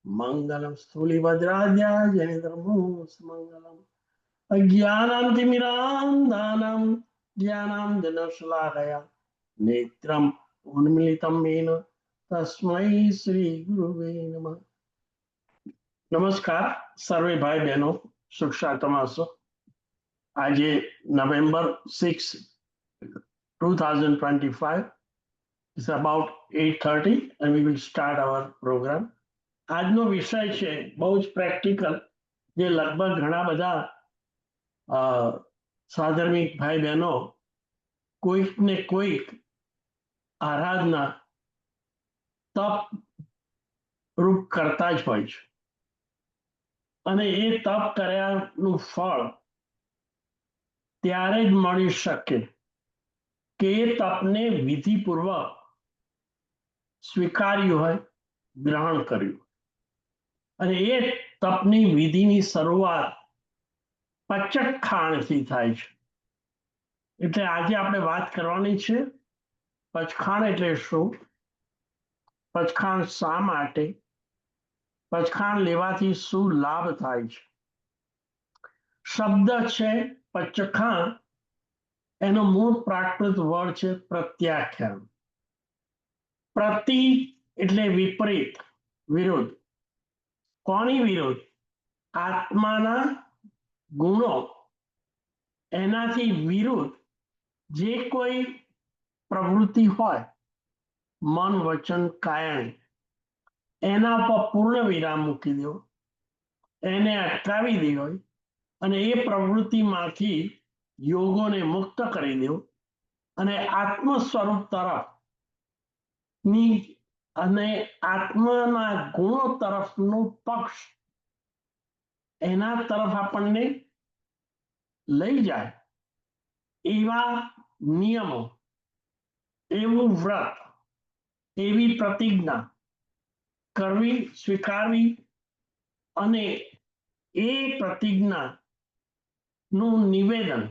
मंगलम स्थूलिभद्राध्याय जनितर्मूसमंगलम अज्ञानान्तिमिरान्धानां ज्ञानाञ्जनशलाकया नेत्रम् उन्मीलितं येन तस्मै श्री गुरुवे नमः। नमस्कार सर्वे भाई बहनों, सुखा तमाशो। आज नवेम्बर 6, 2025. It's about 8:30 and we will start our program. આજનો વિષય છે બહુ જ પ્રેક્ટિકલ, જે લગભગ ઘણા બધા સાધર્મિક ભાઈ બહેનો કોઈક ને કોઈક આરાધના તપ રૂપ કરતા જ હોય છે, અને એ તપ કર્યાનું ફળ ત્યારે જ મળી શકે કે એ તપને વિધિપૂર્વક સ્વીકાર્યું હોય, ગ્રહણ કર્યું. અને એ તપની વિધિની શરૂઆત પચખાણથી થાય છે. એટલે આજે આપણે વાત કરવાની છે પચખાણ એટલે શું, પચખાણ શા માટે, પચખાણ લેવાથી શું લાભ થાય છે. શબ્દ છે પચખાણ, એનો મૂળ પ્રાકૃત વર્ડ છે પ્રત્યાખ્યાન. પ્રતિ એટલે વિપરીત, વિરુદ્ધ. કોની વિરુદ્ધ? આત્માના ગુણો એનાથી વિરુદ્ધ જે કોઈ પ્રવૃત્તિ હોય, મન વચન કાયા, એના પર પૂર્ણ વિરામ મૂકી દો, એને અટકાવી દો અને એ પ્રવૃત્તિમાંથી યોગોને મુક્ત કરી દો અને આત્મ સ્વરૂપ તરફની અને આત્માના ગુણો તરફનો પક્ષ એના તરફ આપણને લઈ જાય એવા નિયમો, એવું વ્રત, એવી પ્રતિજ્ઞા કરવી, સ્વીકારવી અને એ પ્રતિજ્ઞાનું નિવેદન,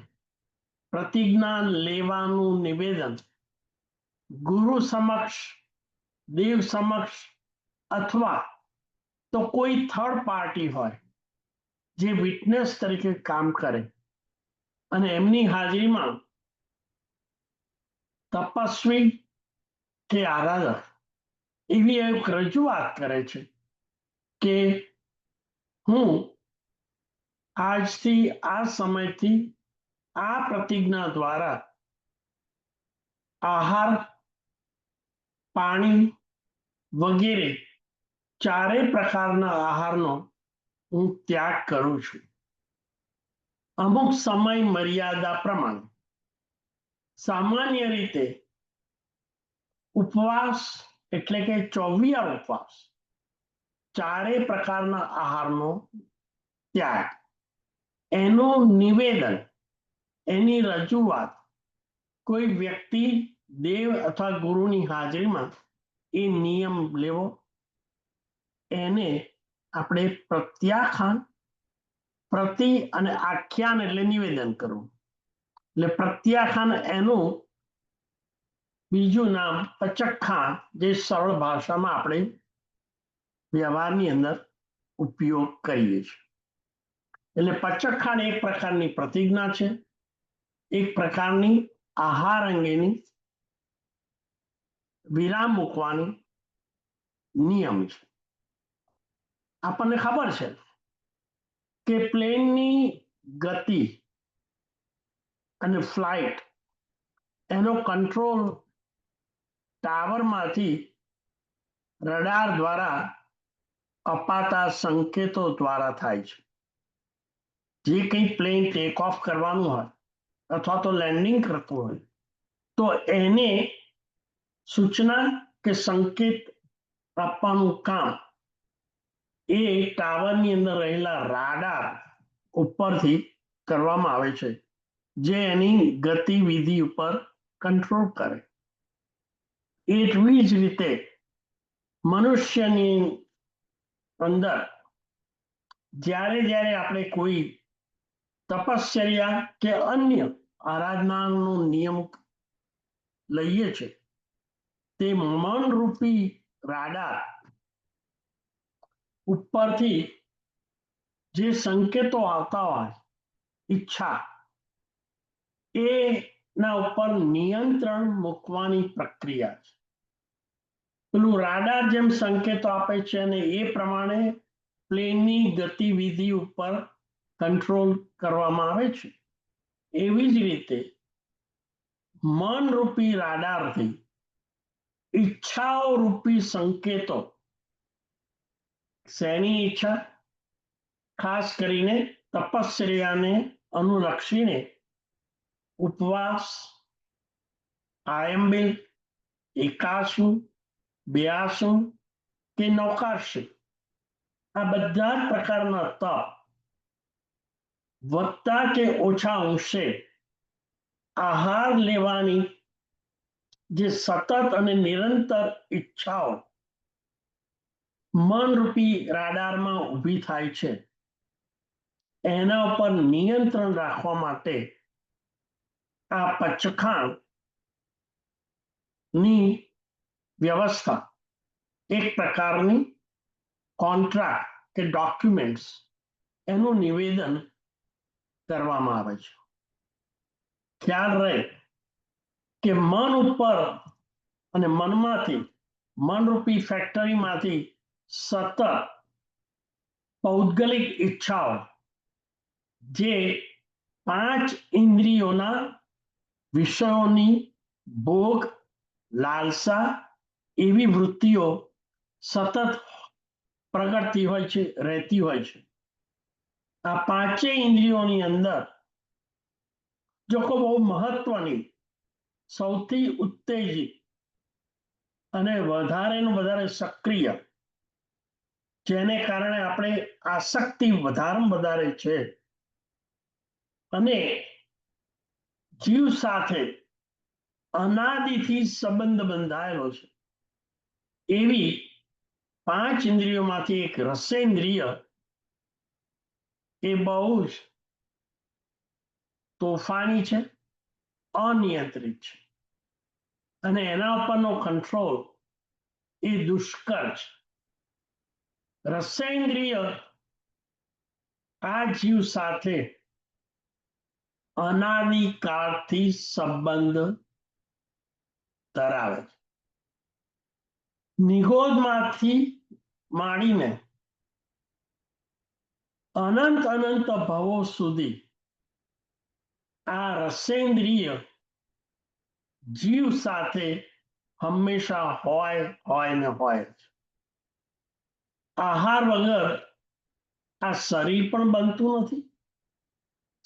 પ્રતિજ્ઞા લેવાનું નિવેદન ગુરુ સમક્ષ, દેવ સમક્ષ, અથવા તો કોઈ થર્ડ પાર્ટી હોય જે વિટનેસ તરીકે કામ કરે અને એમની હાજરીમાં તપસ્વી કે આરાધક એવી એક રજૂઆત કરે છે કે હું આજથી આ સમયથી આ પ્રતિજ્ઞા દ્વારા આહાર, પાણી વગેરે ચારેય પ્રકારના આહારનો હું ત્યાગ કરું છું. અમુક સમય મર્યાદા પ્રમાણે. સામાન્ય રીતે ઉપવાસ એટલે કે 24 ઉપવાસ, ચારેય પ્રકારના આહારનો ત્યાગ, એનું નિવેદન, એની રજૂઆત કોઈ વ્યક્તિ, દેવ અથવા ગુરુની હાજરીમાં એ નિયમ લેવો, એને આપણે પ્રત્યાખ્યાન, પ્રતિ અને આખ્યાન એટલે નિવેદન કરવું. એટલે પ્રત્યાખ્યાન એનું બીજું નામ પચખાણ, જે સરળ ભાષામાં આપણે વ્યવહારની અંદર ઉપયોગ કરીએ છીએ. એટલે પચખાણ એક પ્રકારની પ્રતિજ્ઞા છે, એક પ્રકારની આહાર અંગેની વિરામ મૂકવાની નિયમ છે. આપણને ખબર છે કે પ્લેનની ગતિ અને ફ્લાઇટ એનો કંટ્રોલ ટાવરમાંથી રડાર દ્વારા અપાતા સંકેતો દ્વારા થાય છે. જે કંઈ પ્લેન ટેક ઓફ કરવાનું હોય અથવા તો લેન્ડિંગ કરતું હોય તો એને સૂચના કે સંકેત આપવાનું કામ એ ટાવરની અંદર રહેલા રાડાર ઉપરથી કરવામાં આવે છે, જે એની ગતિવિધિ ઉપર કંટ્રોલ કરે. એટલી જ રીતે મનુષ્યની અંદર જ્યારે જ્યારે આપણે કોઈ તપશ્ચર્યા કે અન્ય આરાધનાનો નિયમ લઈએ છીએ તે મનરૂપી રાડાર ઉપરથી જે સંકેતો આવતા હોય ઈચ્છા એના ઉપર નિયંત્રણ મૂકવાની પ્રક્રિયા છે. પેલું રાડાર જેમ સંકેતો આપે છે અને એ પ્રમાણે પ્લેનની ગતિવિધિ ઉપર કંટ્રોલ કરવામાં આવે છે. એવી જ રીતે મનરૂપી રાડારથી ઈચ્છાઓ રૂપી સંકેતો, શેની ઈચ્છા? ખાસ કરીને તપશ્ચર્યાને અનુલક્ષીને ઉપવાસ, આયંબિલ, એકાસુ, બ્યાસુ કે નૌકાશ્ય, આ બધા જ પ્રકારના તપ વધતા કે ઓછા અંશે આહાર લેવાની જે સતત અને નિરંતર ઈચ્છાઓ મનરૂપી રાડારમાં ઊભી થાય છે, એના ઉપર નિયંત્રણ રાખવા માટે આ પચખાણની વ્યવસ્થા એક પ્રકારની કોન્ટ્રાક્ટ કે ડોક્યુમેન્ટ્સ એનું નિવેદન કરવામાં આવે છે. ખ્યાલ રહે કે મન ઉપર અને મનમાંથી, મનરૂપી ફેક્ટરીમાંથી સતત પૌદ્ગલિક ઈચ્છાઓ જે 5 ઇન્દ્રિયોના વિષયોની ભોગ, લાલસા એવી વૃત્તિઓ સતત પ્રગટતી હોય છે, રહેતી હોય છે. આ 5 ઇન્દ્રિયોની અંદર જો કોઈ બહુ મહત્વની, સૌથી ઉત્તેજિત અને વધારેનું વધારે સક્રિય, જેને કારણે આપણે આસક્તિ વધારે છે અને જીવ સાથે અનાદિથી સંબંધ બંધાયેલો છે, એવી 5 ઇન્દ્રિયોમાંથી એક રસેન્દ્રિય એ બહુ જ તોફાની છે, અનિયંત્રિત છે અને એના ઉપરનો કંટ્રોલ એ દુષ્કર છે. રસેન્દ્રિય આ જીવ સાથે અનાદિકાળથી સંબંધ ધરાવે છે. નિગોદમાંથી માંડીને અનંત ભવો સુધી આ રસેન્દ્રિય જીવ સાથે હંમેશા હોય ને હોય. આહાર વગર આ શરીર પણ બનતું નથી,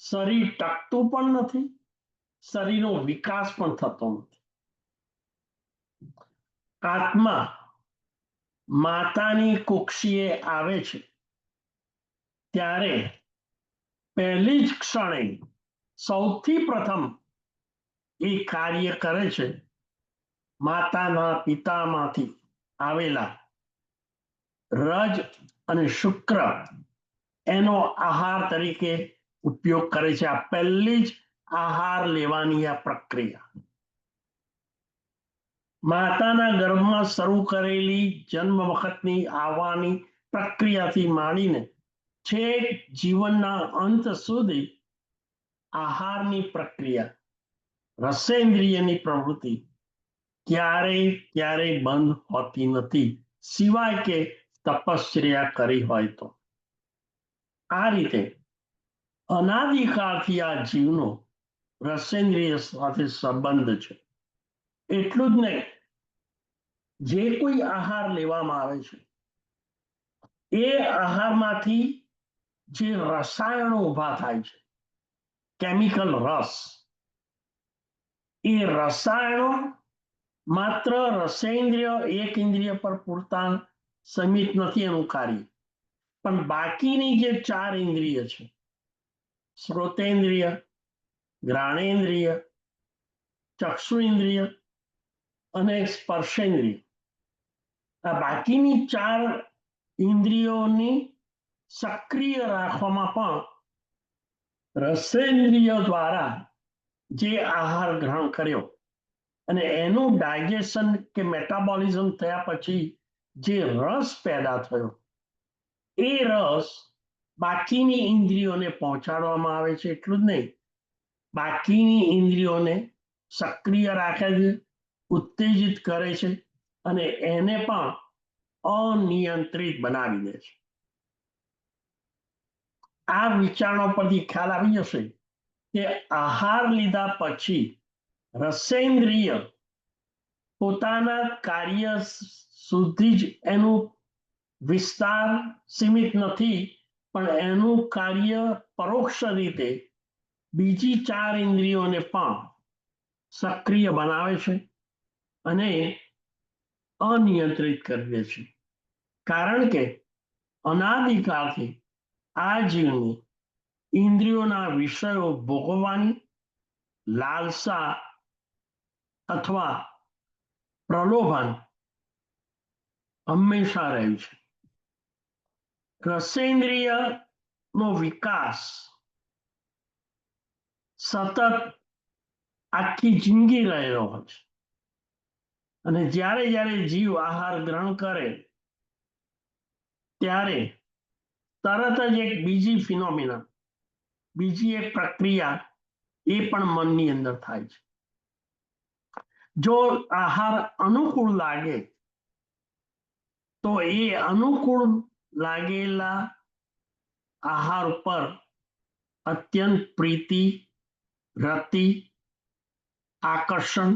શરીર ટકતું પણ નથી, શરીરનો વિકાસ પણ થતો નથી. આત્મા માતાની કુક્ષીએ આવે છે ત્યારે પહેલી જ ક્ષણે સૌથી પ્રથમ એ કાર્ય કરે છે માતાના પિતામાંથી આવેલા રજ અને શુક્ર એનો આહાર તરીકે ઉપયોગ કરે છે. આ પહેલી જ આહાર લેવાની આ પ્રક્રિયા માતાના ગર્ભમાં શરૂ કરેલી જન્મ વખતની આવવાની પ્રક્રિયાથી માંડીને છેક જીવનના અંત સુધી આહારની પ્રક્રિયા, રસેન્દ્રિયની પ્રવૃત્તિ ક્યારેય બંધ હોતી નથી, સિવાય કે તપશ્ચર્યા કરી હોય તો. આ રીતે અનાદિકાળથી આ જીવનો રસેન્દ્રિય સાથે સંબંધ છે. એટલું જ નહીં, જે કોઈ આહાર લેવામાં આવે છે એ આહારમાંથી જે રસાયણો ઊભા થાય છે, કેમિકલ રસ, એ રસાયણો માત્ર રસેન્દ્રિય એક ઇન્દ્રિય પર પૂરતા સીમિત નથી એનું કાર્ય, પણ બાકીની જે 4 ઇન્દ્રિય છે, શ્રોતેન્દ્રિય, ઘ્રાણેન્દ્રિય, ચક્ષુ ઇન્દ્રિય અને સ્પર્શેન્દ્રિય, આ બાકીની 4 ઇન્દ્રિયોની સક્રિય રાખવામાં પણ રસેન્દ્રિય દ્વારા જે આહાર ગ્રહણ કર્યો અને એનું ડાયજેશન કે મેટાબોલિઝમ થયા પછી જે રસ પેદા થયો એ રસ બાકીની ઇન્દ્રિયોને પહોંચાડવામાં આવે છે. એટલું જ નહીં, બાકીની ઇન્દ્રિયોને સક્રિય રાખે છે, ઉત્તેજિત કરે છે અને એને પણ અનિયંત્રિત બનાવી દે છે. આ વિચારણો પરથી ખ્યાલ આવી જશે કે આહાર લીધા પછી રસેન્દ્રિય પોતાના કાર્ય સુધી જ એનું વિસ્તાર સીમિત નથી, પણ એનું કાર્ય પરોક્ષ રીતે બીજી 4 ઇન્દ્રિયોને પણ સક્રિય બનાવે છે અને અનિયંત્રિત કરી દે છે. કારણ કે અનાદિકાળથી આ જીવની ઇન્દ્રિયોના વિષયો ભોગવવાની લાલસા અથવા પ્રલોભન હંમેશા રહ્યું છે. રસેન્દ્રિયનો વિકાસ સતત આખી જિંદગી રહેલો હોય છે અને જ્યારે જ્યારે જીવ આહાર ગ્રહણ કરે ત્યારે તરત જ એક બીજી ફિનોમિના, બીજી એક પ્રક્રિયા એ પણ મનની અંદર થાય છે. જો આહાર અનુકૂળ લાગે તો એ અનુકૂળ લાગેલા આહાર ઉપર અત્યંત પ્રીતિ, રતિ, આકર્ષણ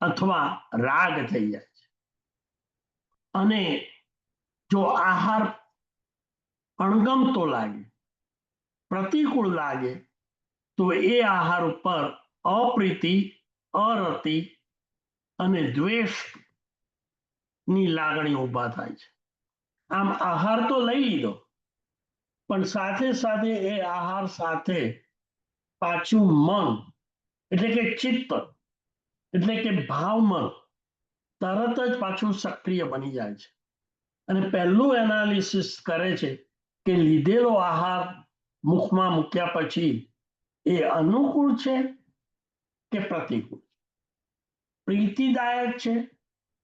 અથવા રાગ થઈ જાય છે. અને જો આહાર અણગમતો લાગે, પ્રતિકૂળ લાગે, તો એ આહાર ઉપર અપ્રીતિ, અરતિ અને દ્વેષની લાગણી ઊભા થાય છે. આમ આહાર તો લઈ લીધો, પણ સાથે સાથે એ આહાર સાથે પાછું મન એટલે કે ચિત્ત એટલે કે ભાવમન તરત જ પાછું સક્રિય બની જાય છે અને પહેલું એનાલિસિસ કરે છે કે લીધેલો આહાર મુખમાં મૂક્યા પછી એ અનુકૂળ છે કે પ્રતિકૂળ, પ્રીતિદાયક છે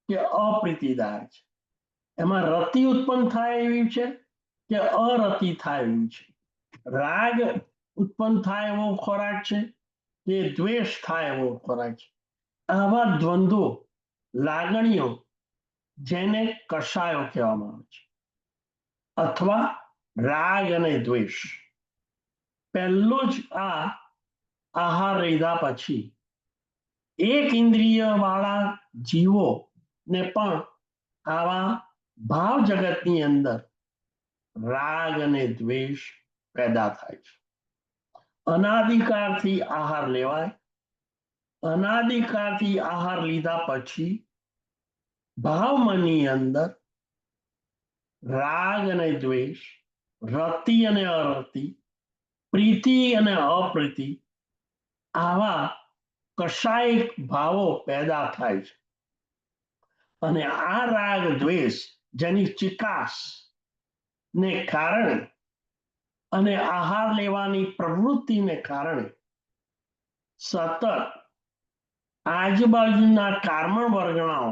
કે અપ્રીતિદાયક છે, એમાં રતિ ઉત્પન્ન થાય એવી છે કે અરતિ થાય એવી છે, રાગ ઉત્પન્ન થાય એવો ખોરાક છે કે દ્વેષ થાય એવો ખોરાક છે. આવા દ્વંદ્વો, લાગણીઓ જેને કષાયો કહેવામાં આવે છે અથવા રાગ અને દ્વેષ, પહેલો જ આ આહાર લીધા પછી એક ઇન્દ્રિય વાળા જીવોને પણ આવા ભાવ જગતની અંદર રાગ અને દ્વેષ પેદા થાય છે. અનાદિકાળથી આહાર લેવાય, અનાદિકાળથી આહાર લીધા પછી ભાવમની અંદર રાગ અને દ્વેષ, રતિ અને અરતિ, પ્રીતિ અને અપ્રીતિ આવા કશાય ભાવો પેદા થાય છે. અને આ રાગ દ્વેષ જેની ચિકાસ ને કારણે અને આહાર લેવાની પ્રવૃત્તિને કારણે સતત આજુબાજુના કાર્બન વર્ગણાઓ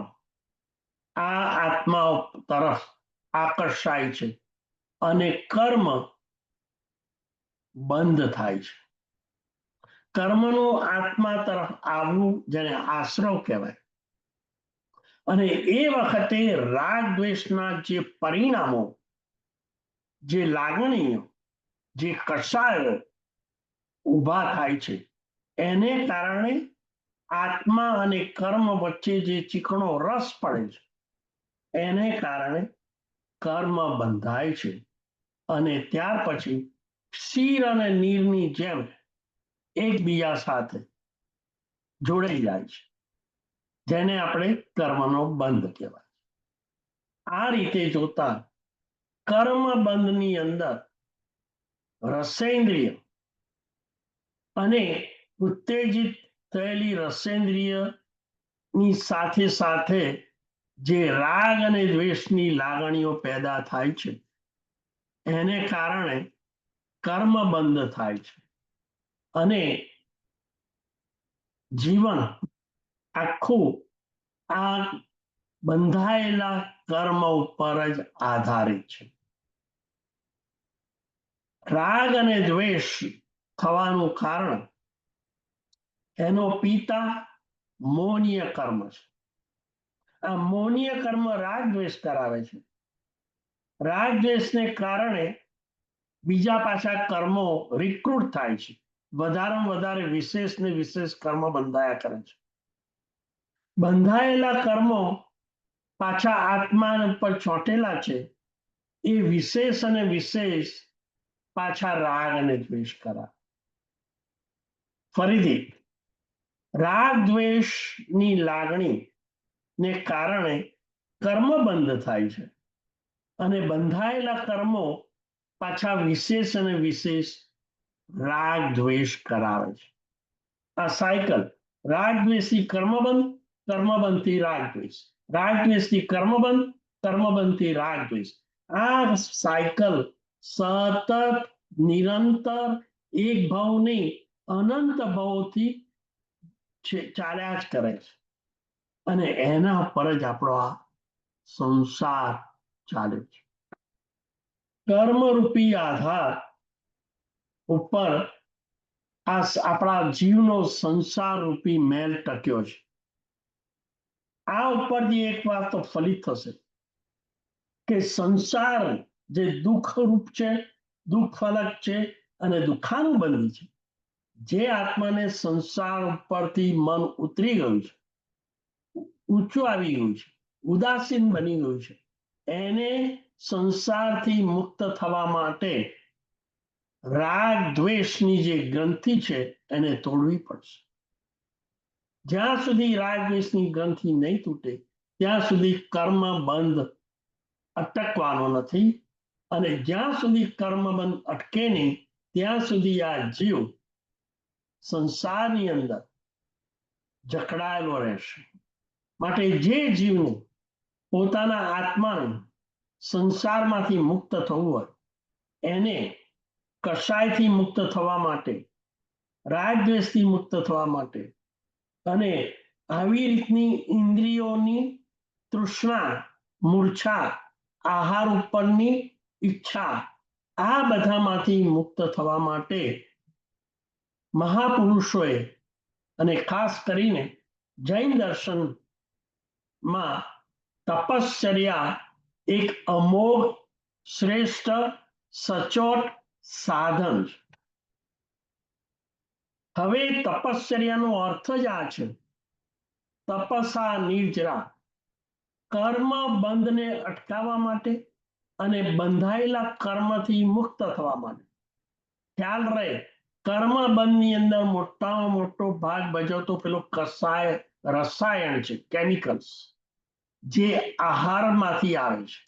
આ આત્માઓ તરફ આકર્ષાય છે અને કર્મ બંધ થાય છે. કર્મનું આત્મા તરફ આવવું જેને આશ્રવ કહેવાય. અને એ વખતે રાગ દ્વેષના જે પરિણામો, જે લાગણીઓ, જે કષાયો ઊભા થાય છે એને કારણે આત્મા અને કર્મ વચ્ચે જે ચીકણો રસ પડે છે એને કારણે કર્મ બંધાય છે અને ત્યાર પછી ક્ષીર અને નીરની જેમ એકબીજા સાથે જોડાઈ જાય છે, જેને આપણે કર્મનો બંધ કહેવાય. આ રીતે જોતા કર્મ બંધની અંદર રસેન્દ્રિય અને ઉત્તેજિત થયેલી રસેન્દ્રિયની સાથે સાથે જે રાગ અને દ્વેષની લાગણીઓ પેદા થાય છે એને કારણે કર્મ બંધ થાય છે અને જીવન આખું આ બંધાયેલા કર્મ ઉપર જ આધારિત છે. રાગ અને દ્વેષ થવાનું કારણ એનો પિતા મોનીય કર્મ છે. આ મોનીય કર્મ રાગ દ્વેષ કરાવે છે. રાગ દ્વેષને કારણે બીજા પાછા કર્મો રિક્રુટ થાય છે. વધારેમાં વધારે વિશેષ ને વિશેષ કર્મ બંધાયા કરે છે. બંધાયેલા કર્મો પાછા આત્મા પર ચોંટેલા છે. એ વિશેષ અને વિશેષ પાછા રાગ અને દ્વેષ કરાવે. ફરીથી રાગ દ્વેષની લાગણી ને કારણે કર્મ બંધ થાય છે અને બંધાયેલા કર્મો પાછા વિશેષ અને વિશેષ રાગ દ્વેષ કરાવે છે. આ સાયકલ રાગ દ્વેષથી કર્મબંધ, કર્મબંધથી રાગ દ્વેષ, રાગ દ્વેષથી કર્મબંધ, કર્મબંધથી રાગ દ્વેષ. આ સાયકલ સતત નિરંતર એક ભાવ નહીં અનંત ભાવોથી ચાલ્યા જ કરે છે અને એના પર જ આપણો આ સંસાર ચાલે છે. કર્મરૂપી આધાર ઉપર આ આપણા જીવનો સંસાર રૂપી મેલ ટક્યો છે. આ ઉપરથી એક વાત તો ફલિત થશે કે સંસાર જે દુઃખ રૂપ છે, દુઃખ ફલક છે અને દુઃખાનુબંધી છે. જે આત્માને સંસાર ઉપરથી મન ઉતરી ગયું છે, ઊંચું આવી ગયું છે, ઉદાસીન બની ગયું છે, એને સંસારથી મુક્ત થવા માટે રાગ દ્વેષની જે ગ્રંથિ છે એને તોડવી પડશે. જ્યાં સુધી રાગ દ્વેષની ગ્રંથિ નહીં તૂટે ત્યાં સુધી કર્મ બંધ અટકવાનો નથી અને જ્યાં સુધી કર્મ બંધ અટકે નહીં ત્યાં સુધી આ જીવ સંસારની અંદર જકડાયેલો રહેશે. માટે જે જીવને પોતાના આત્માને સંસારમાંથી મુક્ત થવું હોય એને કશાયથી મુક્ત થવા માટે, રાગદ્વેષથી મુક્ત થવા માટે અને આવી રીતની ઇન્દ્રિયોની તૃષ્ણા, મૂર્છા, આહાર ઉપરની ઈચ્છા, આ બધામાંથી મુક્ત થવા માટે મહાપુરુષોએ અને ખાસ કરીને જૈન દર્શનમાં તપશ્ચર્યા એક અમોઘ, શ્રેષ્ઠ, સચોટ સાધન છે. હવે તપશ્ચર્યાનો અર્થ જ આ છે. તપસા નિર્જરા, કર્મ બંધને અટકાવવા માટે અને બંધાયેલા કર્મથી મુક્ત થવા માટે. ખ્યાલ રહે, કર્મ બંધની અંદર મોટામાં મોટો ભાગ ભજવતો પેલો રસાયણ છે, કેમિકલ્સ, જે આહારમાંથી આવે છે.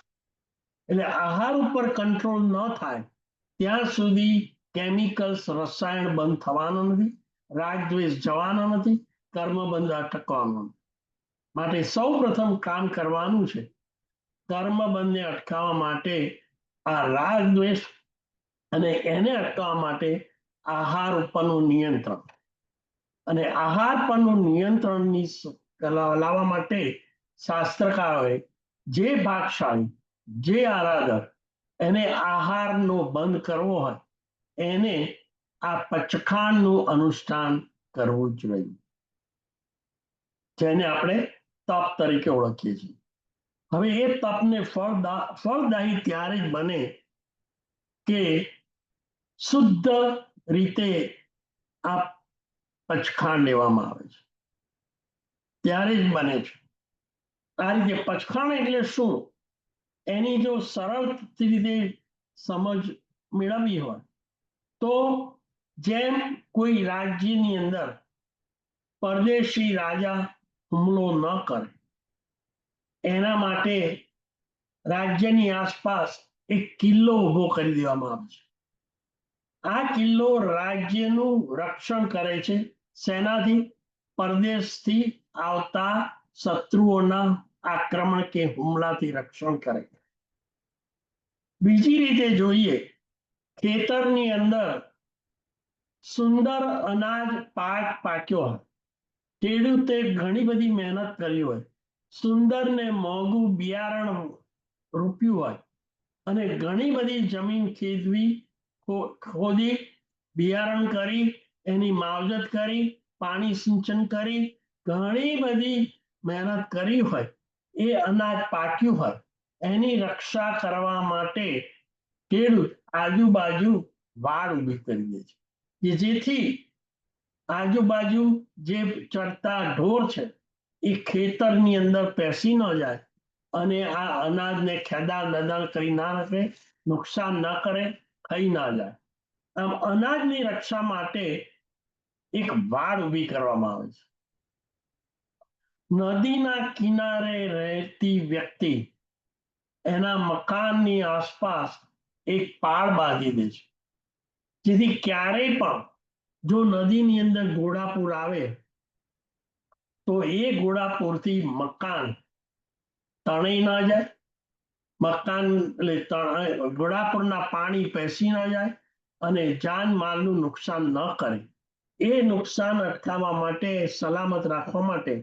એટલે આહાર ઉપર કંટ્રોલ ન થાય ત્યાં સુધી કેમિકલ્સ, રસાયણ બંધ થવાનો નથી, રાગ દ્વેષ જવાનો નથી, કર્મ બંધ અટકવાનો નથી. માટે સૌ પ્રથમ કામ કરવાનું છે કર્મ બંધને અટકાવવા માટે આ રાગ દ્વેષ અને એને અટકાવવા માટે આહાર ઉપરનું નિયંત્રણ. અને આહાર પરનું નિયંત્રણની લાવવા માટે શાસ્ત્રકારોએ જે ભાગશાળી, જે આરાધક એને આહારનો બંધ કરવો હોય એને આ પચખાણનું અનુષ્ઠાન કરવું જ જોઈએ, જેને આપણે તપ તરીકે ઓળખીએ છીએ. હવે એ તપને ફળદાયી ત્યારે જ બને કે શુદ્ધ રીતે આ પચખાણ લેવામાં આવે છે, ત્યારે જ બને છે. આ રીતે પચખાણ એટલે શું એની જો સરળ રીતે સમજ મેળવવી હોય તો જેમ કોઈ રાજ્યની અંદર પરદેશી રાજા હુમલો ન કરે એના માટે રાજ્યની આસપાસ એક કિલ્લો ઉભો કરી દેવામાં આવે છે. આ કિલ્લો રાજ્યનું રક્ષણ કરે છે. સેનાથી? પરદેશથી આવતા શત્રુઓના આક્રમણ કે હુમલાથી રક્ષણ કરે. બીજી રીતે જોઈએ, ખેતરની અંદર સુંદર અનાજ પાક્યો હોય ખેડૂતે ઘણી બધી મહેનત કરી હોય, સુંદર ને મોંઘું બિયારણ રોપ્યું હોય અને ઘણી બધી જમીન ખેડવી, ખોદી, બિયારણ કરી, એની માવજત કરી, પાણી સિંચન કરી, ઘણી બધી મહેનત કરી હોય, એ અનાજ પાક્યું હોય, એની રક્ષા કરવા માટે ખેડૂત આજુબાજુ વાડ ઊભી કરી દે છે કે જેથી આજુબાજુ જે ચરતા ઢોર છે એ ખેતરની અંદર પેસી ન જાય અને આ અનાજને ખેદાણ દદાણ કરી ના રાખે, નુકસાન ન કરે, ખાઈ ના જાય. આમ અનાજની રક્ષા માટે એક વાડ ઊભી કરવામાં આવે છે. નદીના કિનારે રહેતી વ્યક્તિ એના મકાનની આસપાસ એક પાળ બાંધી દે છે, જેથી ક્યારેય પણ જો નદીની અંદર ઘોડાપૂર આવે તો એ ઘોડાપૂરથી મકાન તણાઈ ના જાય, મકાન એટલે ઘોડાપૂરના પાણી પેસી ના જાય અને જાનમાલનું નુકસાન ન કરે. એ નુકસાન અટકાવવા માટે, સલામત રાખવા માટે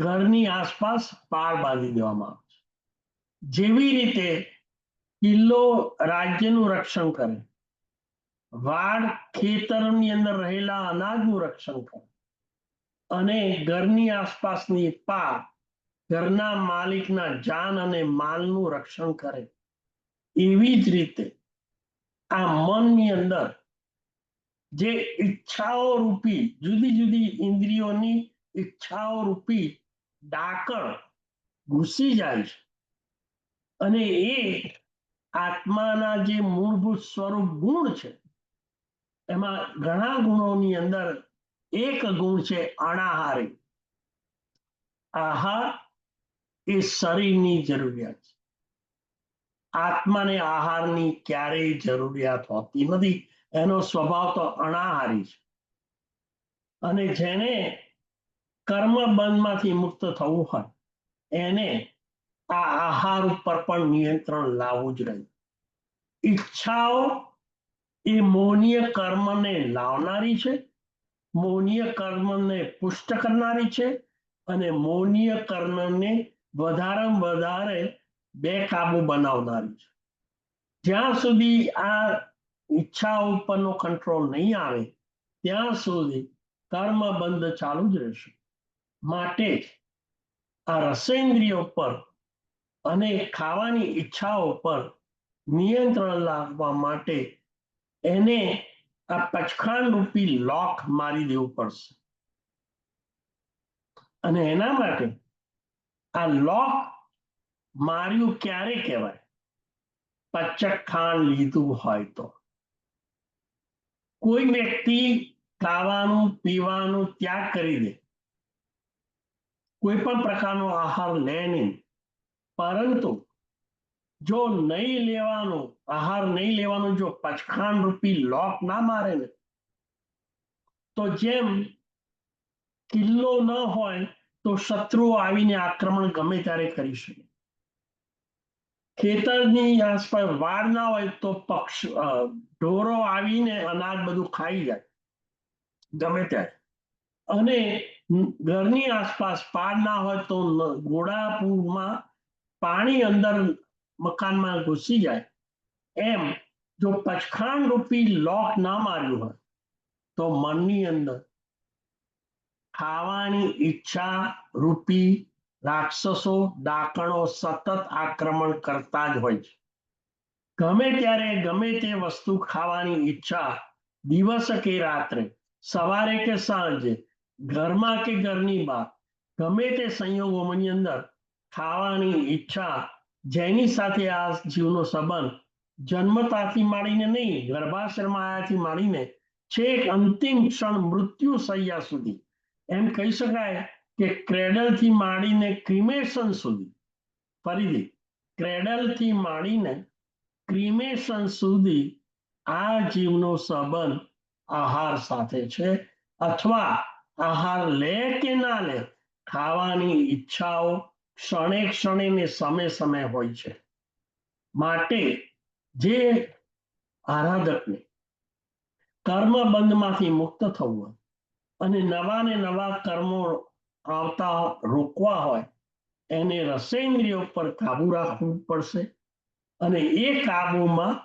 ઘરની આસપાસ પાળ બાંધી દેવામાં આવે છે. જેવી રીતે કિલ્લો રાજ્યનું રક્ષણ કરે, વાડ ખેતરની અંદર રહેલા અનાજનું રક્ષણ કરે અને ઘરની આસપાસની પાળ ઘરના માલિકના જાન અને માલનું રક્ષણ કરે, એવી જ રીતે આ મનની અંદર જે ઈચ્છાઓ રૂપી, જુદી જુદી ઇન્દ્રિયોની ઈચ્છાઓ રૂપી ડાકણ ઘૂસી જાય છે અને એ આત્માના જે મૂળભૂત સ્વરૂપ ગુણ છે, એમાં ઘણા ગુણોની અંદર એક ગુણ છે અનાહારી. આહાર એ શરીરની જરૂરિયાત છે. આત્માને આહારની ક્યારેય જરૂરિયાત હોતી નથી. એનો સ્વભાવ તો અનાહારી છે. અને જેને કર્મ બંધમાંથી મુક્ત થવું હોય એને આ આહાર ઉપર પણ નિયંત્રણ લાવવું જ રહ્યું. ઈચ્છાઓ એ મોહનીય કર્મને લાવનારી છે, મોહનીય કર્મને પુષ્ટ કરનારી છે અને મોહનીય કર્મને વધારે બેકાબુ બનાવનારી છે. જ્યાં સુધી આ ઈચ્છાઓ ઉપરનો કંટ્રોલ નહીં આવે ત્યાં સુધી કર્મ બંધ ચાલુ જ રહેશે. માટે આ રસેન્દ્રિયો પર અને ખાવાની ઈચ્છાઓ પર નિયંત્રણ લાવવા માટે એને આ પચખાણ રૂપી લોક મારી દેવું પડશે. અને એના માટે આ લોક માર્યું ક્યારે કહેવાય? પચખાણ લીધું હોય તો. કોઈ વ્યક્તિ ખાવાનું પીવાનું ત્યાગ કરી દે, કોઈ પણ પ્રકારનો આહાર લે નહીં, પરંતુ જો નહીં લેવાનું, આહાર નહીં લેવાનું જો પચખાણ રૂપી લોક ના મારે ને તો જેમ કિલ્લો ન હોય તો શત્રુઓ આવીને આક્રમણ ગમે ત્યારે કરી શકે. ખેતરની આસપાસ વાડ ના હોય તો ઢોરો આવીને અનાજ બધું ખાઈ જાય ગમે ત્યારે. અને ઘરની આસપાસ પાડ ના હોય તો ઘોડાપૂરમાં પાણી અંદર મકાનમાં ઘૂસી જાય. એમ જો પચખાણ રૂપી લોક ના માર્યું હોય તો મનની અંદર ખાવાની ઈચ્છા રૂપી રાક્ષસો, ડાકણો સતત આક્રમણ કરતા જ હોય છે. ગમે ત્યારે ગમે તે વસ્તુ ખાવાની ઈચ્છા, દિવસ કે રાત્રે, સવારે કે સાંજે, ઘરમાં કે ઘરની બહાર, ગમે તે સંયોગોની અંદર ખાવાની ઈચ્છા, જેની સાથે આ જીવનો સંબંધ જન્મતાથી માંડીને નહીં, ગર્ભાશયમાં આવ્યાથી માંડીને છેક અંતિમ ક્ષણ મૃત્યુ સૈયા સુધી, એમ કહી શકાય કે ક્રેડલથી માંડીને ક્રિમેશન સુધી, ફરીથી ક્રેડલથી માંડીને ક્રિમેશન સુધી આ જીવનો સંબંધ આહાર સાથે છે. અથવા આહાર લે કે ના લે, ખાવાની ઈચ્છાઓ ક્ષણે ક્ષણે ને સમય હોય છે. માટે જે આરાધકને કર્મ બંધમાંથી મુક્ત થવું હોય અને નવા ને નવા કર્મો આવતા રોકવા હોય એને રસેન્દ્રિયો પર કાબુ રાખવું પડશે અને એ કાબુમાં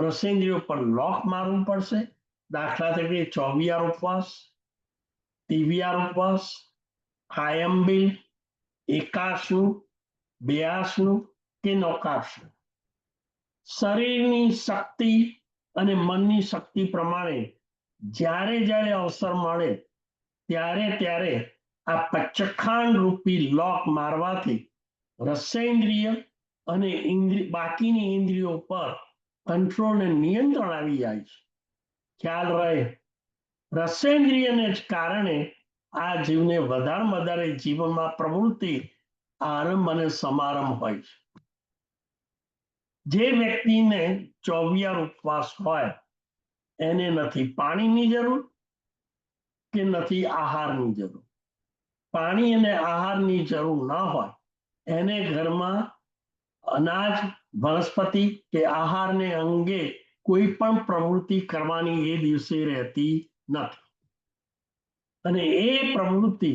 રસેન્દ્રિયો પર લોક મારવું પડશે. દાખલા તરીકે 24 ઉપવાસ, 23 ઉપવાસ, કાયમબિલ, એકાશનું, 82 કે નૌકાશનું. શરીરની શક્તિ અને મનની શક્તિ પ્રમાણે જ્યારે જ્યારે અવસર મળે ત્યારે આ પચખાંડ રૂપી લોક મારવાથી રસેન્દ્રિય અને બાકીની ઇન્દ્રિયો પર કંટ્રોલ ને નિયંત્રણ આવી જાય છે. ખ્યાલ રહે, રસેન્દ્રિયને જ કારણે આ જીવને વધારે જીવનમાં પ્રવૃત્તિ, આરંભ અને સમારંભ હોય છે. જે વ્યક્તિને 24 ઉપવાસ હોય એને નથી પાણીની જરૂર કે નથી આહારની જરૂર. પાણી અને આહારની જરૂર ના હોય એને ઘરમાં અનાજ, વનસ્પતિ કે આહારને અંગે કોઈ પણ પ્રવૃત્તિ કરવાની એ દિવસે રહેતી નથી. અને એ પ્રવૃત્તિ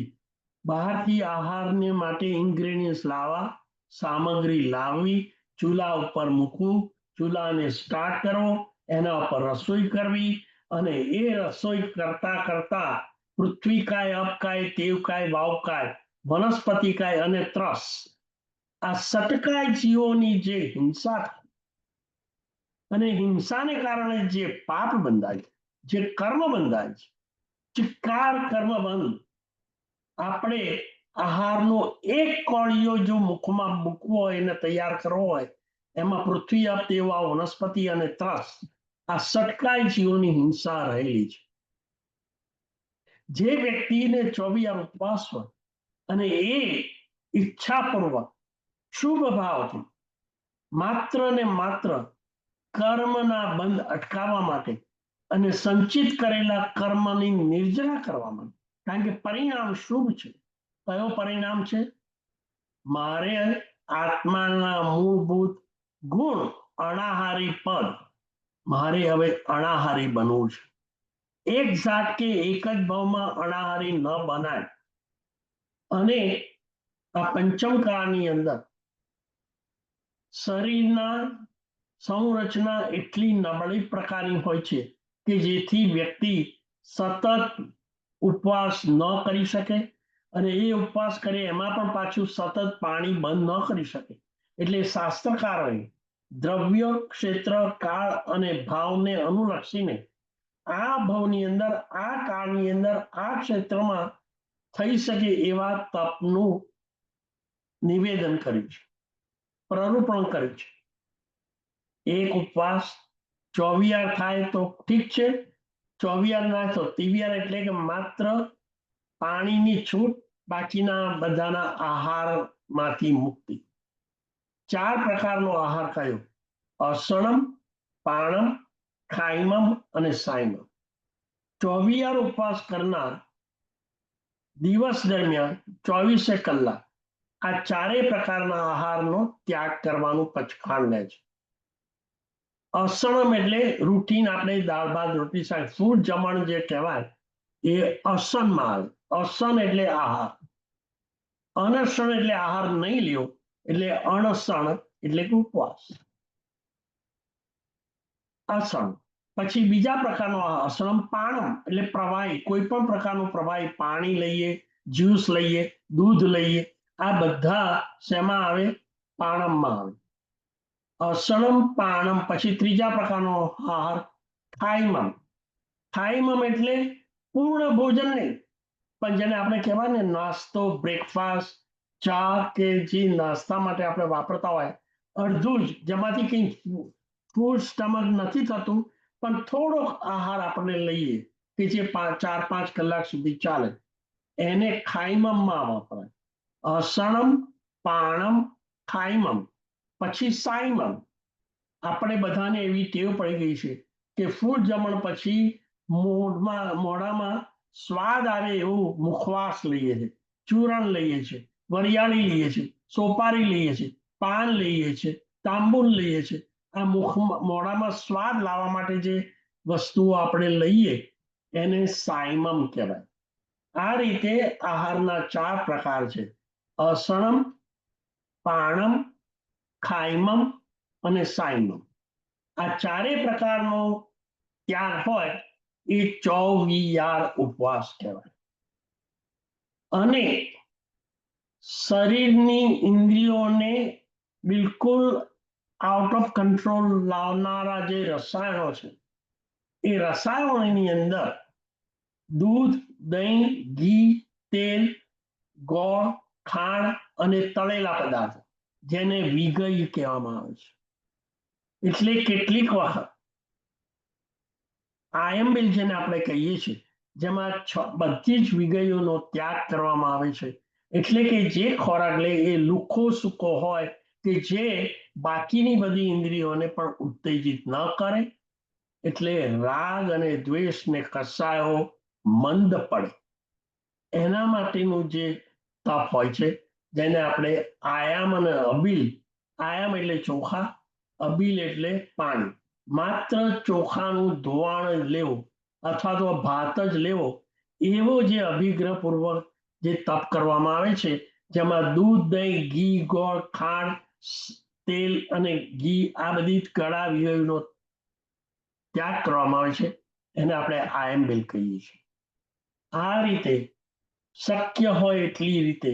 બહારથી આહારને માટે ઇન્ગ્રેડિયન્ટ્સ લાવવા, સામગ્રી લાવવી, ચૂલા ઉપર મૂકવું, ચૂલાને સ્ટાર્ટ કરવો, એના ઉપર રસોઈ કરવી અને એ રસોઈ કરતા કરતા પૃથ્વીકાય, અપકાય, તેવકાય, વાવકાય, વનસ્પતિકાય અને ત્રસ, આ સટકાય જીવોની જે હિંસા અને હિંસાને કારણે જે પાપ બંધાય, જે કર્મ બંધાય છે, ચિત્કાર કર્મ બંધ. આપણે આહારનો એક કોળિયો જો મુખમાં મૂકવો હોય એને તૈયાર કરવો હોય, એમાં પૃથ્વી, અપ, તેવા, વનસ્પતિ અને ત્રસ, આ સટકાય જીવોની હિંસા રહેલી છે. જે વ્યક્તિને 24 ઉપવાસ હોય અને એ ઈચ્છાપૂર્વક શુભ ભાવથી માત્ર ને માત્ર કર્મના બંધ અટકાવવા માટે અને સંચિત કરેલા કર્મની નિર્જરા કરવા માટે, કારણ કે પરિણામ શુભ છે. કયો પરિણામ છે? મારે આત્માના મૂળભૂત ગુણ અણાહારી પદ, મારે હવે અણાહારી બનવું છે. એક જાત કે એક જ ભાવમાં અણાહારી ન બનાય. અને આ પંચમ કાળની અંદર શરીરના સંરચના એટલી નબળી પ્રકારની હોય છે કે જેથી વ્યક્તિ સતત ઉપવાસ ન કરી શકે અને એ ઉપવાસ કરે એમાં પણ પાછું સતત પાણી બંધ ન કરી શકે. એટલે શાસ્ત્રકારોએ દ્રવ્ય, ક્ષેત્ર, કાળ અને ભાવને અનુલક્ષીને આ ભાવની અંદર, આ કાળની અંદર, આ ક્ષેત્રમાં થઈ શકે એવા તપનું નિવેદન કર્યું છે, પ્રરૂપણ કર્યું છે. એક ઉપવાસ 24 થાય તો ઠીક છે, 24 ના તો 23, એટલે કે માત્ર પાણીની છૂટ, બાકીના બધાના આહારમાંથી મુક્તિ. 4 પ્રકારનો આહાર કયો? અસણમ, પાણમ, ખાઈમમ અને સાઈમમ. 24 ઉપવાસ કરનાર દિવસ દરમિયાન 24 કલાક આ 4 પ્રકારના આહારનો ત્યાગ કરવાનું પચખાણ લે છે. અસણમ એટલે રૂટીન, આપણે દાળ ભાત રોટલી શાક, ફૂડ જમણ જે કહેવાય એ અસનમાં આવે. અસન એટલે આહાર. અનસણ એટલે આહાર નહીં લ્યો, એટલે અણસણ એટલે કે ઉપવાસ. અસણ. પછી બીજા પ્રકારનો અસણમ પાણમ એટલે પ્રવાહી, કોઈ પણ પ્રકારનું પ્રવાહી, પાણી લઈએ, જ્યુસ લઈએ, દૂધ લઈએ, આ બધા શેમાં આવે? પાણમમાં આવે. અસણમ, પાણમ. પછી ત્રીજા પ્રકારનો આહાર ખાઈમમ. ખાઈમમ એટલે પૂર્ણ ભોજન નહીં, પણ જેને આપણે કહેવાય ને નાસ્તો, બ્રેકફાસ્ટ, ચા કે જે નાસ્તા માટે આપણે વાપરતા હોય અડધું જ, જેમાંથી કંઈ ફૂલ સ્ટમક નથી થતું, પણ થોડોક આહાર આપણે લઈએ કે જે 4-5 કલાક સુધી ચાલે, એને ખાઈમમમાં વપરાય. અસણમ, પાણમ, ખાઈમમ. પછી સાઈમમ. આપણે બધાને એવી ટેવ પડી ગઈ છે કે ફૂડ જમણ પછી મોઢામાં સ્વાદ આવે એવું મુખવાસ લઈએ છીએ, ચૂરણ લઈએ છીએ, વરિયાળી લઈએ છીએ, સોપારી લઈએ છીએ, પાન લઈએ છીએ, તાંબુલ લઈએ છીએ. આ મોઢામાં સ્વાદ લાવવા માટે જે વસ્તુઓ આપણે લઈએ એને સાયમમ કહેવાય. આ રીતે આહારના 4 પ્રકાર છે: અસણમ, પાણમ, ખાયમમ અને સાયમમ. આ ચારેય પ્રકારનો ત્યાગ હોય એ 24 ઉપવાસ કહેવાય. અને શરીરની ઇન્દ્રિયોને બિલકુલ આઉટ ઓફ કંટ્રોલ લાવનારા જે રસાયણો છે એ રસાયણોની અંદર દૂધ, દહીં, ઘી, તેલ, ગોળ, ખાંડ અને તળેલા પદાર્થો, જેને વિગઈ કહેવામાં આવે છે. એટલે કેટલીક વખત આયંબિલ જેને આપણે કહીએ છીએ, જેમાં બધી જ વિગઈઓનો ત્યાગ કરવામાં આવે છે. એટલે કે જે ખોરાક લે એ લુખો સૂકો હોય કે જે બાકીની બધી ઇન્દ્રિયોને પણ ઉત્તેજિત ન કરે. એટલે રાગ અને દ્વેષને કસાયો મંદ પડે એના માટેનું જે તપ હોય છે, જેને આપણે આયામ અને અબિલ, આયામ એટલે ચોખા, અબિલ એટલે પાણી, માત્ર ચોખાનું ધોવાણ લેવું અથવા તો ભાત જ લેવો, એવો જે અભિગ્રહપૂર્વક જે તપ કરવામાં આવે છે, જેમાં દૂધ, દહીં, ઘી, ગોળ, ખાંડ, તેલ અને ઘી આ બધી કડા વિગઈનો ત્યાગ કરવામાં આવે છે, એને આપણે આયંબિલ કહીએ છીએ. આ રીતે શક્ય હોય એટલી રીતે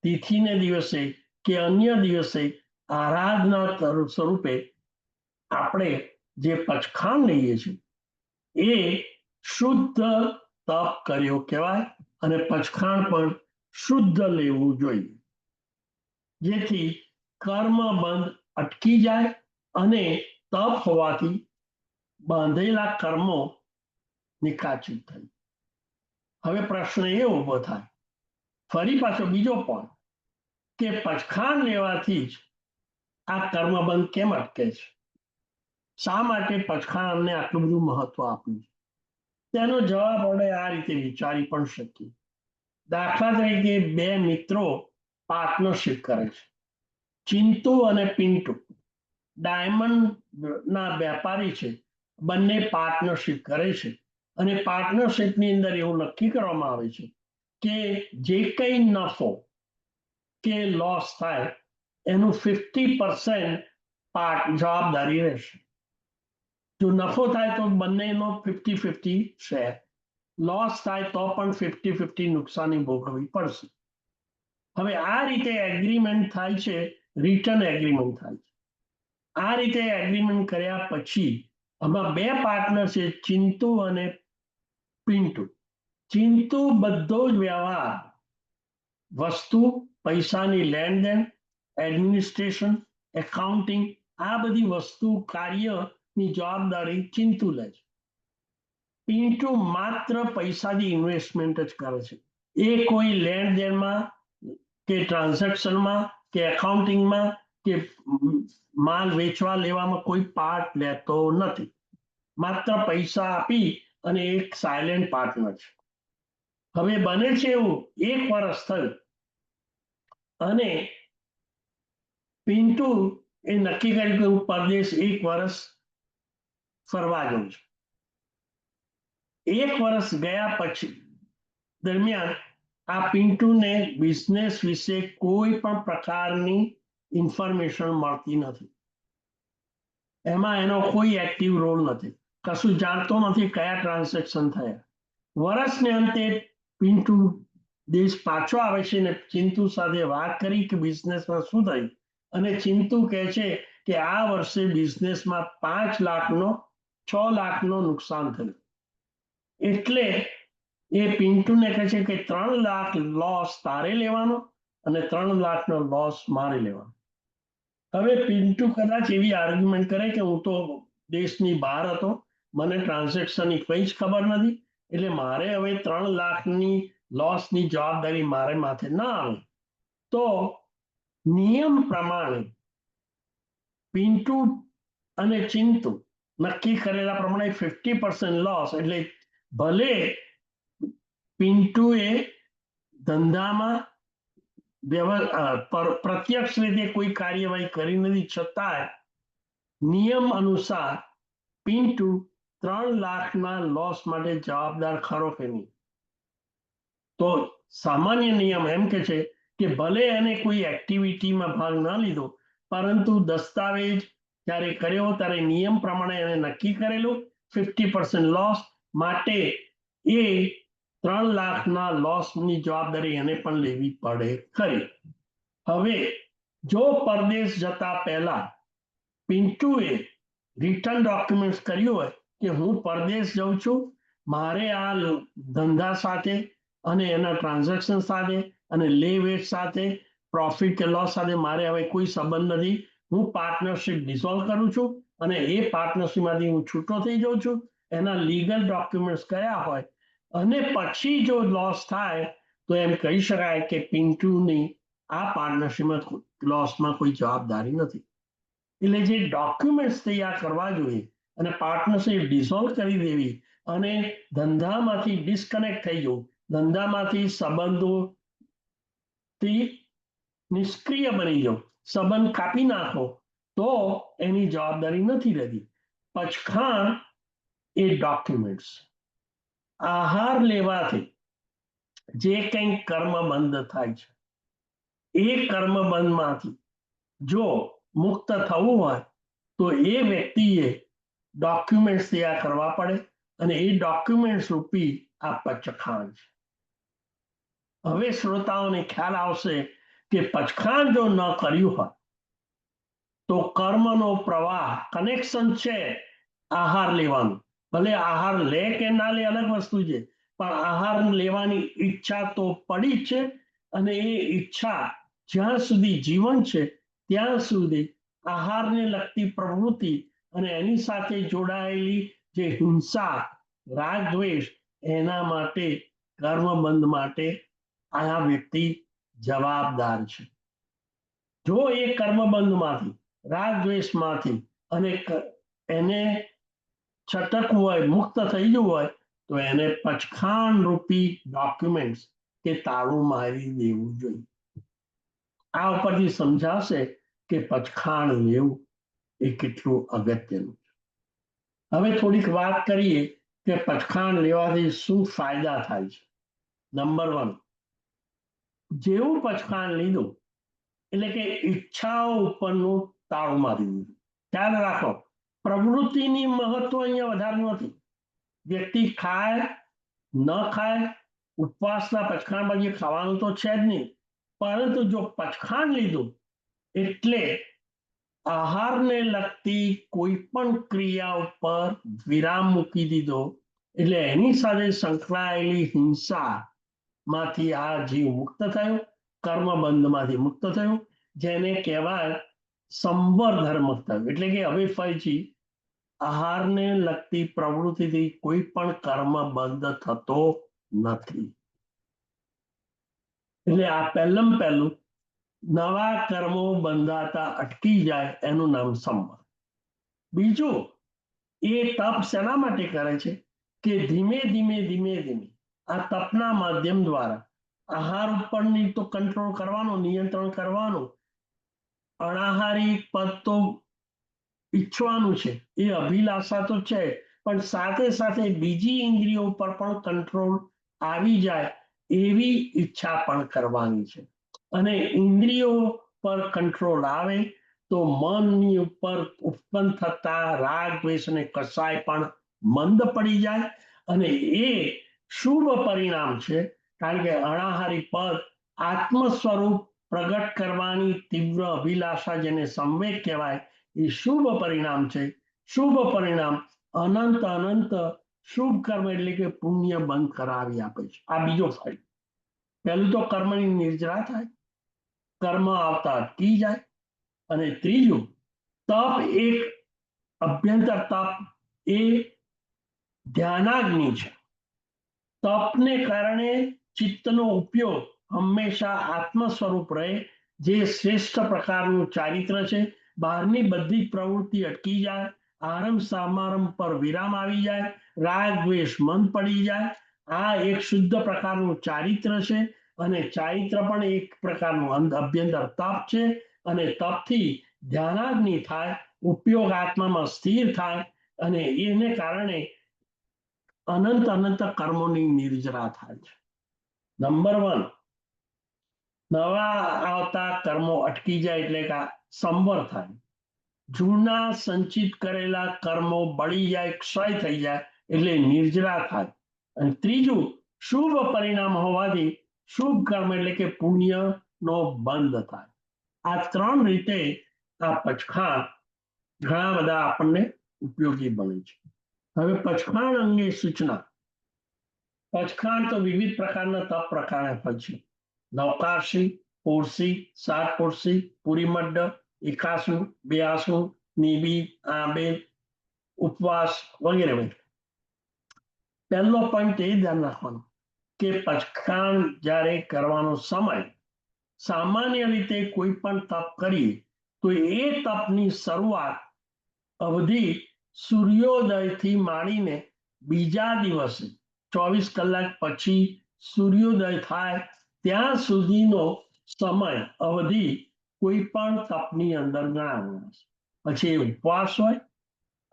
તિથિને દિવસે કે અન્ય દિવસે આરાધના સ્વરૂપે આપણે જે પચખાણ લઈએ છીએ એ શુદ્ધ તપ કર્યો કહેવાય અને પચખાણ પણ શુદ્ધ લેવું જોઈએ, જેથી કર્મ બંધ અટકી જાય અને તપ હોવાથી બાંધેલા કર્મો નિકાચિત થાય. હવે પ્રશ્ન એ ઉભો થાય, ફરી પાછો બીજો પોઈન્ટ, કે પચખાણ લેવાથી જ આ કર્મબંધ કેમ અટકે છે? શા માટે પચખાણને આટલું બધું મહત્વ આપ્યું છે? તેનો જવાબ આપણે આ રીતે વિચારી પણ શકીએ. દાખલા તરીકે 2 મિત્રો પાર્ટનરશિપ કરે છે, ચિંટુ અને પિન્ટુ ડાયમંડના વેપારી છે. બંને પાર્ટનરશિપ કરે છે અને પાર્ટનરશિપની અંદર એવું નક્કી કરવામાં આવે છે કે જે કંઈ નફો કે લોસ થાય એનું 50% જવાબદારી રહેશે. જો નફો થાય તો બંનેનો 50-50 શેર, લોસ થાય તો પણ 50-50 નુકસાની ભોગવવી પડશે. હવે આ રીતે એગ્રીમેન્ટ થાય છે, રિટર્ન એગ્રીમેન્ટ થાય છે. આ રીતે એગ્રીમેન્ટ કર્યા પછી આમાં 2 પાર્ટનર છે, ચિંટુ અને પિન્ટુ. ચિંટુ બધો જ વ્યવહાર, વસ્તુ, પૈસાની લેણ દેણ, એડમિનિસ્ટ્રેશન, એકાઉન્ટિંગ, આ બધી વસ્તુ કાર્યની જવાબદારી ચિંટુ લે છે. પિન્ટુ માત્ર પૈસાની ઇન્વેસ્ટમેન્ટ જ કરે છે. એ કોઈ લેણ દેણમાં કે ટ્રાન્ઝેક્શનમાં કે એકાઉન્ટિંગમાં કે માલ વેચવા લેવામાં કોઈ પાર્ટ લેતો નથી. માત્ર પૈસા આપી અને એક સાયલેન્ટ પાર્ટનર છે. હવે બને છે એવું 1 વર્ષ થયું અને પિન્ટુ એ નક્કી કર્યું કે હું પરદેશ 1 વર્ષ ફરવા જઉં છું. 1 વર્ષ ગયા પછી દરમિયાન આ પિન્ટુને બિઝનેસ વિશે કોઈ પણ પ્રકારની ઇન્ફોર્મેશન મળતી નથી. એમાં એનો કોઈ એક્ટિવ રોલ નથી, કશું જાણતો નથી કયા ટ્રાન્ઝેક્શન થયા. વર્ષને અંતે પિન્ટુ દેશ પાછો આવે છે ને ચિંટુ સાથે વાત કરી કે બિઝનેસમાં શું થયું, અને ચિંટુ કહે છે કે આ વર્ષે બિઝનેસમાં 5 લાખનો 6 લાખનો નુકસાન થયું. એટલે એ પિન્ટુને કહે છે કે 3 લાખ લોસ તારે લેવાનો અને 3 લાખનો લોસ મારે લેવાનો. હવે પિન્ટુ કદાચ એવી આર્ગ્યુમેન્ટ કરે કે હું તો દેશની બહાર હતો, મને ટ્રાન્ઝેક્શનની કંઈ જ ખબર નથી, એટલે મારે હવે 3 લાખની લોસની જવાબદારી મારે માથે ના આવે. તો નિયમ પ્રમાણે પિન્ટુ અને ચિંટુ નક્કી કરેલા પ્રમાણે 50% લોસ, એટલે ભલે પિન્ટુએ ધંધામાં પ્રત્યક્ષ રીતે કોઈ કાર્યવાહી કરી નથી, છતાંય નિયમ અનુસાર પિન્ટુ 3 લાખના લોસ માટે જવાબદાર ખરો કે નહીં? તો સામાન્ય નિયમ એમ કે છે કે ભલે એને કોઈ એક્ટિવિટીમાં ભાગ ના લીધો, પરંતુ દસ્તાવેજ જ્યારે કર્યો ત્યારે નિયમ પ્રમાણે એને નક્કી કરેલું 50% લોસ માટે એ 3 લાખના લોસની જવાબદારી એને પણ લેવી પડે ખરી. હવે જો પરદેશ જતા પહેલા પિન્ટુએ રિટર્ન ડોક્યુમેન્ટ કર્યું હોય કે હું પરદેશ જઉં છું, મારે આ ધંધા સાથે અને એના ટ્રાન્ઝેક્શન સાથે અને લે વેચ સાથે, પ્રોફિટ કે લોસ સાથે મારે હવે કોઈ સંબંધ નથી, હું પાર્ટનરશિપ ડિસોલ્વ કરું છું અને એ પાર્ટનરશિપમાંથી હું છૂટો થઈ જાઉં છું, એના લીગલ ડોક્યુમેન્ટ્સ કયા હોય, અને પછી જો લોસ થાય તો એમ કહી શકાય કે પિન્ટુની આ પાર્ટનરશિપમાં લોસમાં કોઈ જવાબદારી નથી. એટલે જે ડોક્યુમેન્ટ્સ તૈયાર કરવા જોઈએ અને પાર્ટનરશિપ ડિસોલ્વ કરી દેવી અને ધંધામાંથી ડિસ્કનેક્ટ થઈ જવું, ધંધામાંથી સંબંધોથી નિષ્ક્રિય બની જવું, સંબંધ કાપી નાખો, તો એની જવાબદારી નથી રહેતી. પચખાણ એ ડોક્યુમેન્ટ્સ. આહાર લેવાથી જે કંઈ કર્મ બંધ થાય છે, એ કર્મબંધમાંથી જો મુક્ત થવું હોય તો એ વ્યક્તિએ ડોક્યુમેન્ટ્સ તૈયાર કરવા પડે અને એ ડોક્યુમેન્ટ્સ રૂપી આ પચખાણ છે. હવે શ્રોતાઓને ખ્યાલ આવશે કે પચખાણ જો ન કર્યું હોય તો કર્મનો પ્રવાહ કનેક્શન છે આહાર લેવાનું. ભલે આહાર લે કે ના લે અલગ વસ્તુ છે, પણ આહાર લેવાની ઈચ્છા તો પડી જ છે અને એ ઈચ્છા જ્યાં સુધી જીવન છે ત્યાં સુધી આહારને લગતી પ્રવૃત્તિ અને એની સાથે જોડાયેલી જે હિંસા, રાગ દ્વેષ, એના માટે કર્મબંધ માટે આ વ્યક્તિ જવાબદાર છે. જો એ કર્મબંધમાંથી, રાગ દ્વેષમાંથી અને એને છટકવું હોય, મુક્ત થઈ જવું હોય, તો એને પચખાણ રૂપી ડોક્યુમેન્ટ્સ કે તાળું મારી દેવું જોઈએ. આ ઉપરથી સમજાશે કે પચખાણ લેવું એ કેટલું અગત્યનું છે. હવે થોડીક વાત કરીએ કે પચખાણ લેવાથી શું ફાયદા થાય છે. નંબર 1, જેવું પચખાણ લીધું એટલે કે ઈચ્છાઓ ઉપરનું તાળું મારી દીધું. ખ્યાલ રાખો, પ્રવૃત્તિની મહત્વ અહીંયા વધારવું નથી. વ્યક્તિ ખાય ન ખાય, ઉપવાસના પચખાણ પછી ખાવાનું તો છે જ નહીં, પરંતુ જો પચખાણ લીધું એટલે આહારને લગતી કોઈ પણ ક્રિયા ઉપર વિરામ મૂકી દીધો, એટલે એની સાથે સંકળાયેલી હિંસા માંથી આ જીવ મુક્ત થયો, કર્મબંધમાંથી મુક્ત થયો, જેને કહેવાય સંવર ધર્મ થયો. એટલે કે હવે ફરીથી આહારને લગતી પ્રવૃત્તિથી કોઈ પણ કર્મ બંધ થતો નથી. એટલે આ પહેલું નવા કર્મો બંધાતા અટકી જાય એનું નામ સંવર. બીજું, એ તપ શેના માટે કરે છે કે ધીમે ધીમે આ તપના માધ્યમ દ્વારા આહાર ઉપરની તો કંટ્રોલ કરવાનો, નિયંત્રણ કરવાનું, અનાહારી પદ તો ઈચ્છવાનું છે, એ અભિલાષા તો છે, પણ સાથે સાથે બીજી ઇન્દ્રિયો પર પણ કંટ્રોલ આવી જાય એવી ઈચ્છા પણ કરવાની છે. અને ઇન્દ્રિયો પર કંટ્રોલ આવે તો મનની ઉપર ઉત્પન્ન થતા રાગ દ્વેષ અને કસાય પણ મંદ પડી જાય અને એ શુભ પરિણામ છે. કારણ કે અનાહારી પદ આત્મ સ્વરૂપ પ્રગટ કરવાની તીવ્ર અભિલાષા, જેને સંવેગ કહેવાય, એ શુભ પરિણામ છે. શુભ પરિણામ અનંત શુભ કર્મ એટલે કે પુણ્ય બંધ કરાવી આપે છે. આ બીજો ફાયદો. પહેલું તો કર્મની નિર્જરા થાય, કર્મ આવતા અટકી જાય. અને ત્રીજું, તપ એક અભ્યંતર તપ એ ધ્યાનાગ્નિ છે. તપને કારણે ચિત્તનો ઉપયોગ હંમેશા આત્મ સ્વરૂપ રહે, જે શ્રેષ્ઠ પ્રકારનું ચારિત્ર છે. બહારની બધી પ્રવૃત્તિ અટકી જાય, આરંભ સમારંભ પર વિરામ આવી જાય, રાગ દ્વેષ મંદ પડી જાય. આ એક શુદ્ધ પ્રકારનું ચારિત્ર છે અને ચારિત્ર પણ એક પ્રકારનું અભ્યંતર તપ છે. અને તપથી ધ્યાનાગ્નિ થાય, ઉપયોગ આત્મામાં સ્થિર થાય અને એને કારણે અનંત અનંત કર્મોની નિર્જરા થાય છે. નંબર 1, નવા આવતા કર્મો અટકી જાય એટલે કે સંવર થાય. જૂના સંચિત કરેલા કર્મો બળી જાય, ક્ષય થઈ જાય એટલે નિર્જરા થાય. અને ત્રીજું, શુભ પરિણામ હોવાથી શુભ કર્મ એટલે કે પુણ્યનો બંધ થાય. આ 3 રીતે આ પચખાણ ઘણા બધા આપણને ઉપયોગી બને છે. હવે પચખાણ અંગે સૂચના. પચખાણ તો વિવિધ પ્રકારના તપ પ્રકારે હોય છે. નવકારસી, પોરસી, સાત પોરસી, પુરીમડ્ડ, એકાસુ, બેઆસુ, નિબી, આંબેલ, ઉપવાસ વગેરે વગેરે. પહેલો પોઈન્ટ એ ધ્યાન રાખવાનો કે પચખાણ જ્યારે કરવાનો સમય સામાન્ય રીતે કોઈ પણ તપ કરીએ તો એ તપની શરૂઆત અવધિ સૂર્યોદયથી માંડીને બીજા દિવસે 24 કલાક પછી સૂર્યોદય થાય ત્યાં સુધીનો સમય અવધિ કોઈ પણ તપની અંદર ગણાવવાનો છે. પછી એ ઉપવાસ હોય,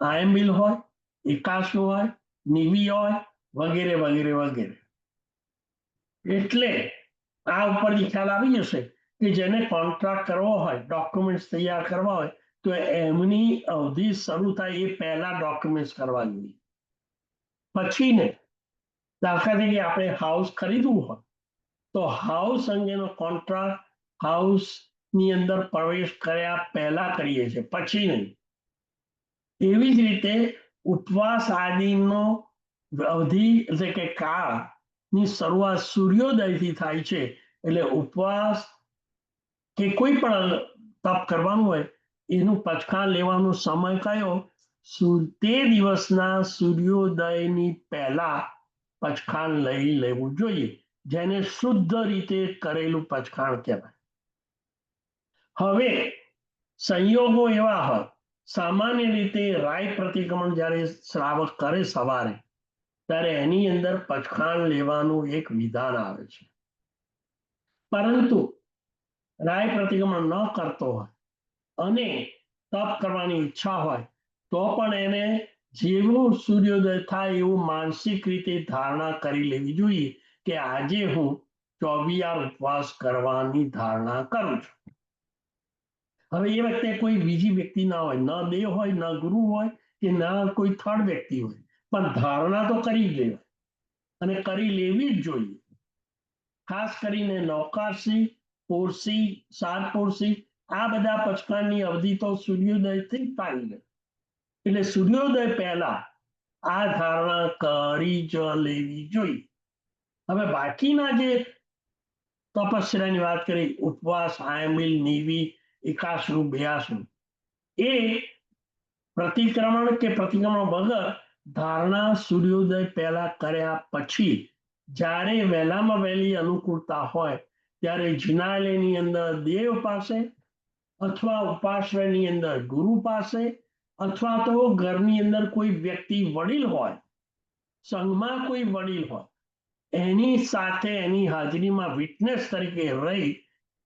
આયંબિલ હોય, એકાસુ હોય, નિવી હોય વગેરે વગેરે વગેરે. એટલે આ ઉપરથી ખ્યાલ આવી જશે કે જેને કોન્ટ્રાક્ટ કરવો હોય, ડોક્યુમેન્ટ્સ તૈયાર કરવા હોય તો એમની અવધિ શરૂ થાય એ પહેલા ડોક્યુમેન્ટ્સ કરવા જોઈએ. પછી ને દાખલા તરીકે આપણે હાઉસ ખરીદવું હોય તો હાઉસ અંગેનો કોન્ટ્રાક્ટ હાઉસની અંદર પ્રવેશ કર્યા પહેલા કરીએ છીએ, પછી નહીં. એવી જ રીતે ઉપવાસ આદિનો અવધિ એટલે કે કાળની શરૂઆત સૂર્યોદયથી થાય છે. એટલે ઉપવાસ કે કોઈ પણ તપ કરવાનું હોય એનું પચખાણ લેવાનો સમય કયો? તે દિવસના સૂર્યોદયની પહેલા પચખાણ લઈ લેવું જોઈએ, જેને શુદ્ધ રીતે કરેલું પચખાણ કહેવાય. હવે સંયોગો એવા હોય, સામાન્ય રીતે રાય પ્રતિક્રમણ જ્યારે શ્રાવક કરે સવારે ત્યારે એની અંદર પચખાણ લેવાનું એક વિધાન આવે છે. પરંતુ રાય પ્રતિક્રમણ ન કરતો હોય અને તપ કરવાની ઈચ્છા હોય તો પણ એને જેવું સૂર્યોદય થાય એવું માનસિક રીતે ધારણા કરી લેવી જોઈએ કે આજે હું 24 ઉપવાસ કરવાની ધારણા કરું છું. હવે એ વખતે કોઈ બીજી વ્યક્તિ ના હોય, ન દેવ હોય, ન ગુરુ હોય કે ના કોઈ થર્ડ વ્યક્તિ હોય, પણ ધારણા તો કરી જ લેવાય અને કરી લેવી જ જોઈએ. ખાસ કરીને નવકારસી, પોરસી, સાત પોરસી આ બધા પચખાણની અવધિ તો સૂર્યોદયથી જ થાય છે. એટલે સૂર્યોદય પહેલા આ ધારણા કરી જ લેવી જોઈએ. હવે બાકીના જે તપસ્યાની વાત કરી, ઉપવાસ, આયંબિલ, નિવી, એકાસુ, બેઆસુ, એ પ્રતિક્રમણ કે પ્રતિક્રમણ વગર ધારણા સૂર્યોદય પહેલા કર્યા પછી જ્યારે વહેલામાં વહેલી અનુકૂળતા હોય ત્યારે જિનાલયની અંદર દેવ પાસે અથવા ઉપાશ્રયની અંદર ગુરુ પાસે અથવા તો ઘરની અંદર કોઈ વ્યક્તિ વડીલ હોય, સંઘમાં કોઈ વડીલ હોય, એની સાથે એની હાજરીમાં વિટનેસ તરીકે રહી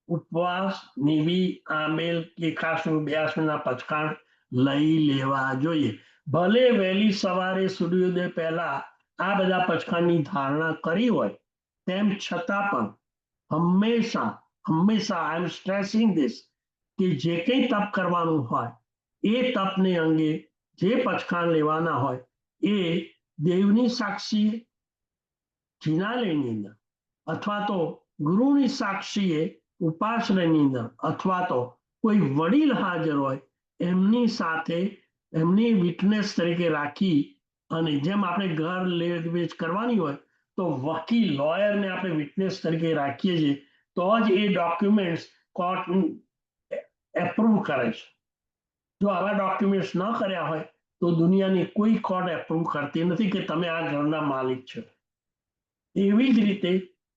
ઉપવાસ, નિવી, આંબેલ, એકાસુ, બેઆસુના પચખાણ લઈ લેવા જોઈએ. ભલે વહેલી સવારે સૂર્યોદય પહેલા આ બધા પચખાણની ધારણા કરી હોય તેમ છતાં પણ હંમેશા હંમેશા આઈ એમ સ્ટ્રેસિંગ ધીસ કે જે કંઈ તપ કરવાનું હોય એ તપને અંગે જે પચખાણ લેવાના હોય એ દેવની સાક્ષીએ જિનાલયની અંદર અથવા તો ગુરુની સાક્ષીએ ઉપાશ્રયની અંદર અથવા તો કોઈ વડીલ હાજર હોય એમની સાથે એમની વિટનેસ તરીકે રાખી અને જેમ આપણે ઘર લે વેચ કરવાની હોય તો વકીલ લોયરને આપણે વિટનેસ તરીકે રાખીએ છીએ તો જ એ ડોક્યુમેન્ટ્સ કોર્ટ એપ્રુવ કરે છે. જો આવા ડોક્યુમેન્ટ્સ ન કર્યા હોય તો દુનિયાની કોઈ કોર્ટ એપ્રુવ કરતી નથી કે તમે આ ઘરના માલિક છો. એવી જ રીતે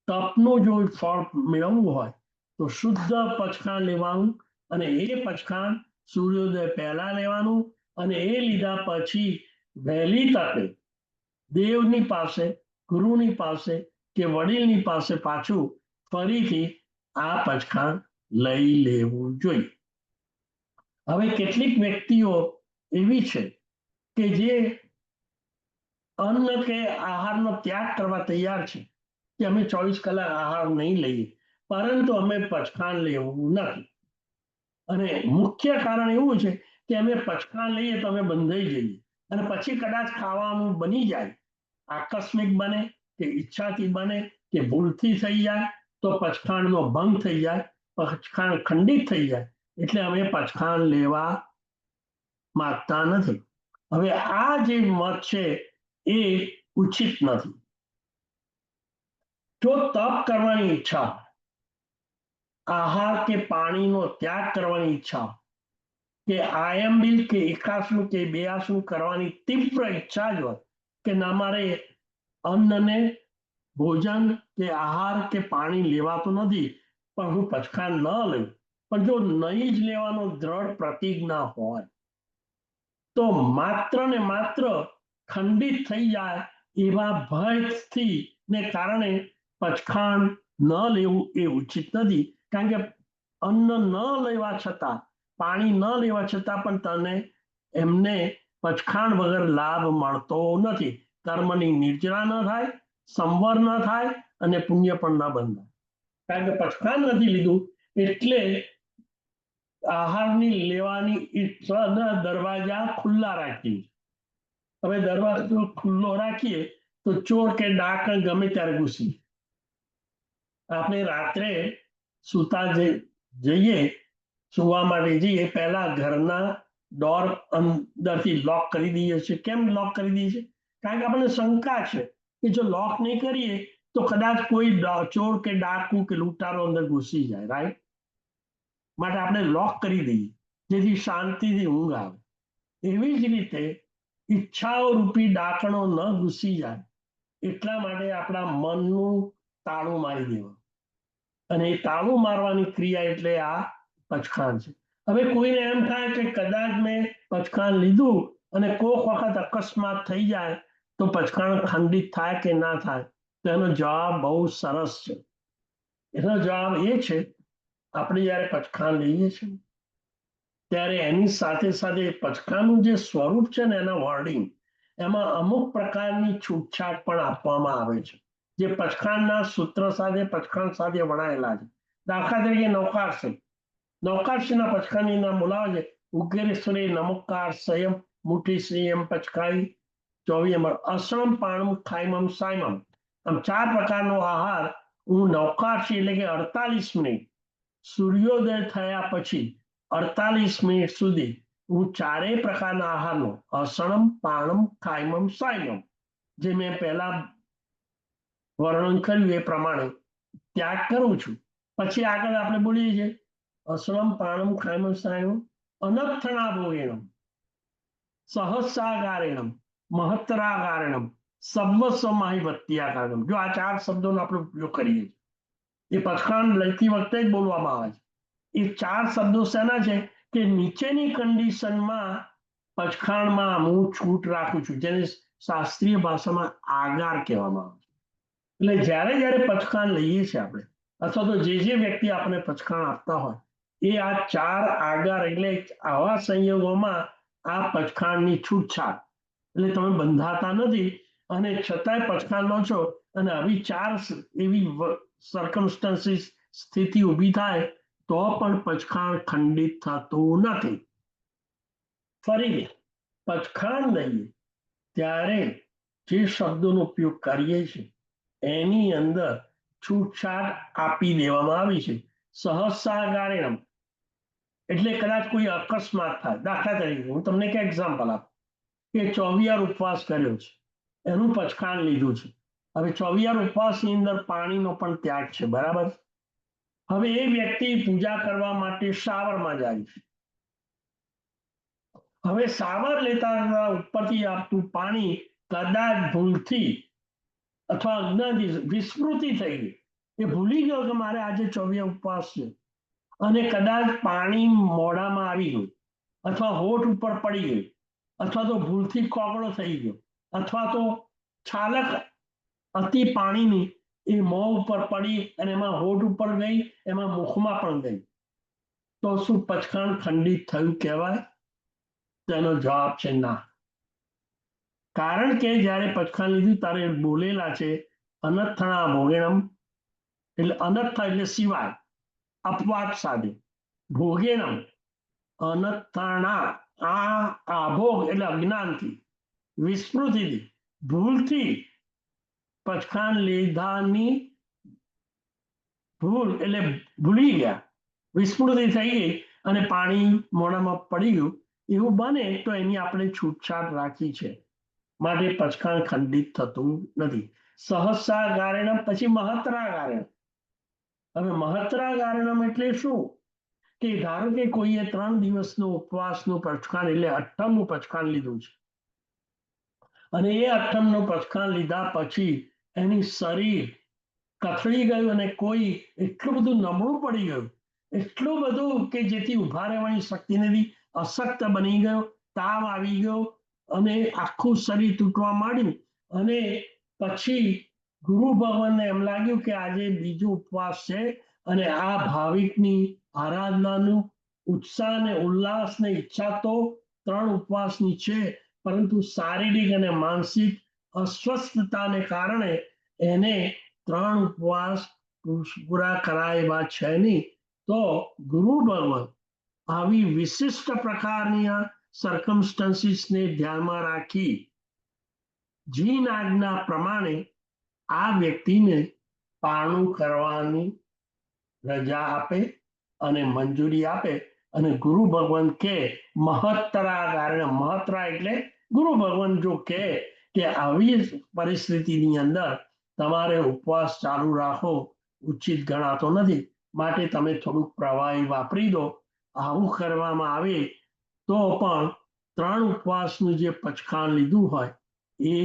તપનું જો ફળ મેળવવું હોય તો શુદ્ધ પચખાણ લેવાનું અને એ પચખાણ સૂર્યોદય પહેલા લેવાનું અને એ લીધા પછી વહેલી તકે દેવની પાસે, ગુરુની પાસે કે વડીલની પાસે પાછું ફરીથી આ પચખાણ લઈ લેવું જોઈએ. હવે કેટલીક વ્યક્તિઓ એવી છે કે જે અન્ન કે આહારનો ત્યાગ કરવા તૈયાર છે કે અમે 24 કલાક આહાર નહીં લઈએ, પરંતુ અમે પચખાણ લેવું નથી. અને મુખ્ય કારણ એવું છે કે અમે પચખાણ લઈએ તો અમે બંધાઈ જઈએ, અને પછી કદાચ ખાવાનું બની જાય, આકસ્મિક બને કે ઈચ્છાથી બને કે ભૂલથી થઈ જાય, તો પચખાણનો ભંગ થઈ જાય, પચખાણ ખંડિત થઈ જાય, એટલે અમે પચખાણ લેવા માંગતા નથી. હવે આ જે મત છે એ ઉચિત નથી. જો તપ કરવાની ઈચ્છા, આહાર કે પાણીનો ત્યાગ કરવાની ઈચ્છા, કે આયંબિલ કે એકાસનું કે બેઆસનું કરવાની તીવ્ર ઈચ્છા જ હોય કે ના મારે અન્નને ભોજન કે આહાર કે પાણી લેવાતું નથી, પણ હું પચખાણ ન લઉં, પણ જો નહીં જ લેવાનો દ્રઢ પ્રતિજ્ઞા હોય, તો માત્ર ને માત્ર ખંડિત થઈ જાય એવા ભયથી ને કારણે પચખાણ ન લેવું એ ઉચિત નથી. કારણ કે અન્ન ન લેવા છતાં, પાણી ન લેવા છતાં પણ તને એમને પચખાણ વગર લાભ મળતો નથી. કર્મની નિર્જરા ન થાય, સંવર ન થાય, અને પુણ્ય પણ ન બંધાય. કારણ કે પચખાણ નથી લીધું એટલે આહારની લેવાની ઈચ્છાના દરવાજા ખુલ્લા રાખીએ. હવે દરવાજો ખુલ્લો રાખીએ તો ચોર કે ડાક ગમે ત્યારે ઘૂસી. આપણે રાત્રે સુતા જઈએ, સુવા માટે જઈએ, પહેલા ઘરના ડોર અંદરથી લોક કરી દઈએ છીએ. કેમ લોક કરી દઈએ છીએ? કારણ કે આપણને શંકા છે કે જો લોક નહીં કરીએ તો કદાચ કોઈ ચોર કે ડાકુ કે લૂંટારો અંદર ઘૂસી જાય, રાઈટ? માટે આપણે લોક કરી દઈએ જેથી શાંતિથી ઊંઘ આવે. એવી જ રીતે ઈચ્છાઓ રૂપી ડાકણો ન ઘૂસી જાય એટલા માટે આપણા મનનું તાળું મારી દેવું, અને એ તાળું મારવાની ક્રિયા એટલે આ પચખાણ છે. હવે કોઈને એમ થાય કે કદાચ મેં પચખાણ લીધું અને કોઈક વખત અકસ્માત થઈ જાય તો પચખાણ ખંડિત થાય કે ના થાય, તો એનો જવાબ બહુ સરસ છે. એનો જવાબ એ છે, આપણે જ્યારે પચખાણ લઈએ છીએ ત્યારે એની સાથે સાથે પચખાણનું જે સ્વરૂપ છે ને, એના વર્ડિંગ, એમાં અમુક પ્રકારની છૂટછાટ પણ આપવામાં આવે છે જે પચખાણના સૂત્ર સાથે, પચખાણ સાથે વણાયેલા છે. દાખલા તરીકે નૌકારશ્રી, નૌકારશ્રીના પચખાણની નામ બોલાવે છે: ઉગ્રેશ્વરી નમુકાર સંયમ મુઠી શ્રીયમ પચકાઈ 24 નંબર અસણમ પાણમ ખાઈમમ સાયમમ. આમ 4 પ્રકારનો આહાર હું નૌકારશ્રી એટલે કે 48 મિનિટ, સૂર્યોદય થયા પછી 48 મિનિટ સુધી હું 4 પ્રકારના આહારનો અસણમ પાણમ ખાઈમમ સાયમમ, જે મેં પહેલા વર્ણન કર્યું એ પ્રમાણે ત્યાગ કરું છું. પછી આગળ આપણે બોલીએ છીએ અસણમ પાણમ ખાઈમમ સાયમમ અનર્થણા ભોગેણમ સહસ્રાગારેણમ મહત્તરાગારેણમ સર્વસ્વમાહી વત્યાકારણમ. જો આ 4 શબ્દોનો આપણે ઉપયોગ કરીએ, એ પચખાણ લેતી વખતે જ બોલવામાં આવે છે. એ 4 શબ્દો શેના છે કે નીચેની કન્ડિશનમાં પચખાણમાં હું છૂટ રાખું છું, જેને શાસ્ત્રીય ભાષામાં આગાર કહેવામાં આવે છે. એટલે જ્યારે જ્યારે પચખાણ લઈએ છીએ આપણે, અથવા તો જે વ્યક્તિ આપણે પચખાણ આપતા હોય, એ આ 4 આગાર એટલે આવા સંયોગોમાં આ પચખાણની છૂટછાટ, એટલે તમે બંધાતા નથી અને છતાંય પચખાણ લો છો, અને આવી 4 એવી સર્કમસ્ટન્સીસ, સ્થિતિ ઊભી થાય તો પણ પચખાણ ખંડિત થતું નથી. ફરી પચખાણ લઈએ ત્યારે જે શબ્દોનો ઉપયોગ કરીએ છીએ એની અંદર છૂટછાટ આપી દેવામાં આવી છે. સહસ્રાગારેણમ એટલે કદાચ કોઈ અકસ્માત થાય. દાખલા તરીકે હું તમને એક એક્ઝામ્પલ આપું કે 24 ઉપવાસ કર્યો છે, એનું પચખાણ લીધું છે. હવે 24 ઉપવાસની અંદર પાણીનો પણ ત્યાગ છે, બરાબર? હવે એ વ્યક્તિ પૂજા કરવા માટે શાવરમાં જાય છે. હવે શાવર લેતા ઉપરથી આપતું પાણી કદાચ ભૂલથી અથવા અજ્ઞાનથી વિસ્મૃતિ થઈ ગઈ, એ ભૂલી ગયો કે મારે આજે 24 ઉપવાસ છે, અને કદાચ પાણી મોઢામાં આવી ગયું, અથવા હોઠ ઉપર પડી ગયું, અથવા તો ભૂલથી કોગળો થઈ ગયો, અથવા તો છાલક અતિ પાણીની એ મોં ઉપર પડી અને એમાં હોઠ ઉપર ગઈ, એમાં મુખમાં પણ ગઈ, તો શું પચખાણ ખંડિત થયું કહેવાય? તેનો જવાબ છે ના. કારણ કે જ્યારે પચખાણ લીધું ત્યારે બોલેલા છે અનથણા ભોગેણમ, એટલે અનર્થ એટલે સિવાય, અપવાદ સાધે, ભોગેણમ અનથણા, આ આભોગ એટલે અજ્ઞાનથી, વિસ્મૃતિથી, ભૂલથી, પચખાણ લીધાની ભૂલ એટલે ભૂલી ગયા, વિસ્મૃતિ થઈ ગઈ અને પાણી મોઢામાં પડી ગયું, એવું બને તો એની આપણે છૂટછાટ રાખી છે, માટે પચખાણ ખંડિત થતું નથી. સહસા ગારેણમ પછી મહત્રા ગારેણ. હવે મહત્રા ગારેણમ એટલે શું? કે ધારો કે કોઈએ 3 દિવસનું ઉપવાસનું પચખાણ એટલે અઠ્ઠમનું પચખાણ લીધું છે અને એ અઠ્ઠમનું પચખાણ લીધા પછી એની શરીર કથળી ગયું અને કોઈ એટલું બધું નબળું પડી ગયું, એટલું બધું કે જેથી ઉભા રહેવાની શક્તિ નથી, અશક્ત બની ગયો, તાવ આવી ગયો અને આખું શરીર તૂટવા માંડ્યું અને પછી ગુરુ ભગવાનને એમ લાગ્યું કે આજે બીજો ઉપવાસ છે અને આ ભાવિકની આરાધનાનું ઉત્સાહ ને ઉલ્લાસ ને ઈચ્છા તો 3 ઉપવાસની છે, પરંતુ શારીરિક અને માનસિક અસ્વસ્થતાને કારણે એને 3 ઉપવાસ પૂરા કરાય એવા છે નહીં. તો ગુરુ ભગવાન આવી વિશિષ્ટ પ્રકારની સર્કમસ્ટન્સીસને ધ્યાનમાં રાખી જીન આજ્ઞા પ્રમાણે આ વ્યક્તિને પારણું કરવાની રજા આપે અને મંજૂરી આપે અને ગુરુ ભગવાન કે મહત્તરા કારણે, મહત્તરા એટલે ગુરુ ભગવાન જો કે આવી પરિસ્થિતિની અંદર તમારે ઉપવાસ ચાલુ રાખો ઉચિત ગણાતો નથી, માટે તમે થોડુંક પ્રવાહી વાપરી દો. આવું કરવામાં આવે તો પણ 3 ઉપવાસનું જે પચખાણ લીધું હોય એ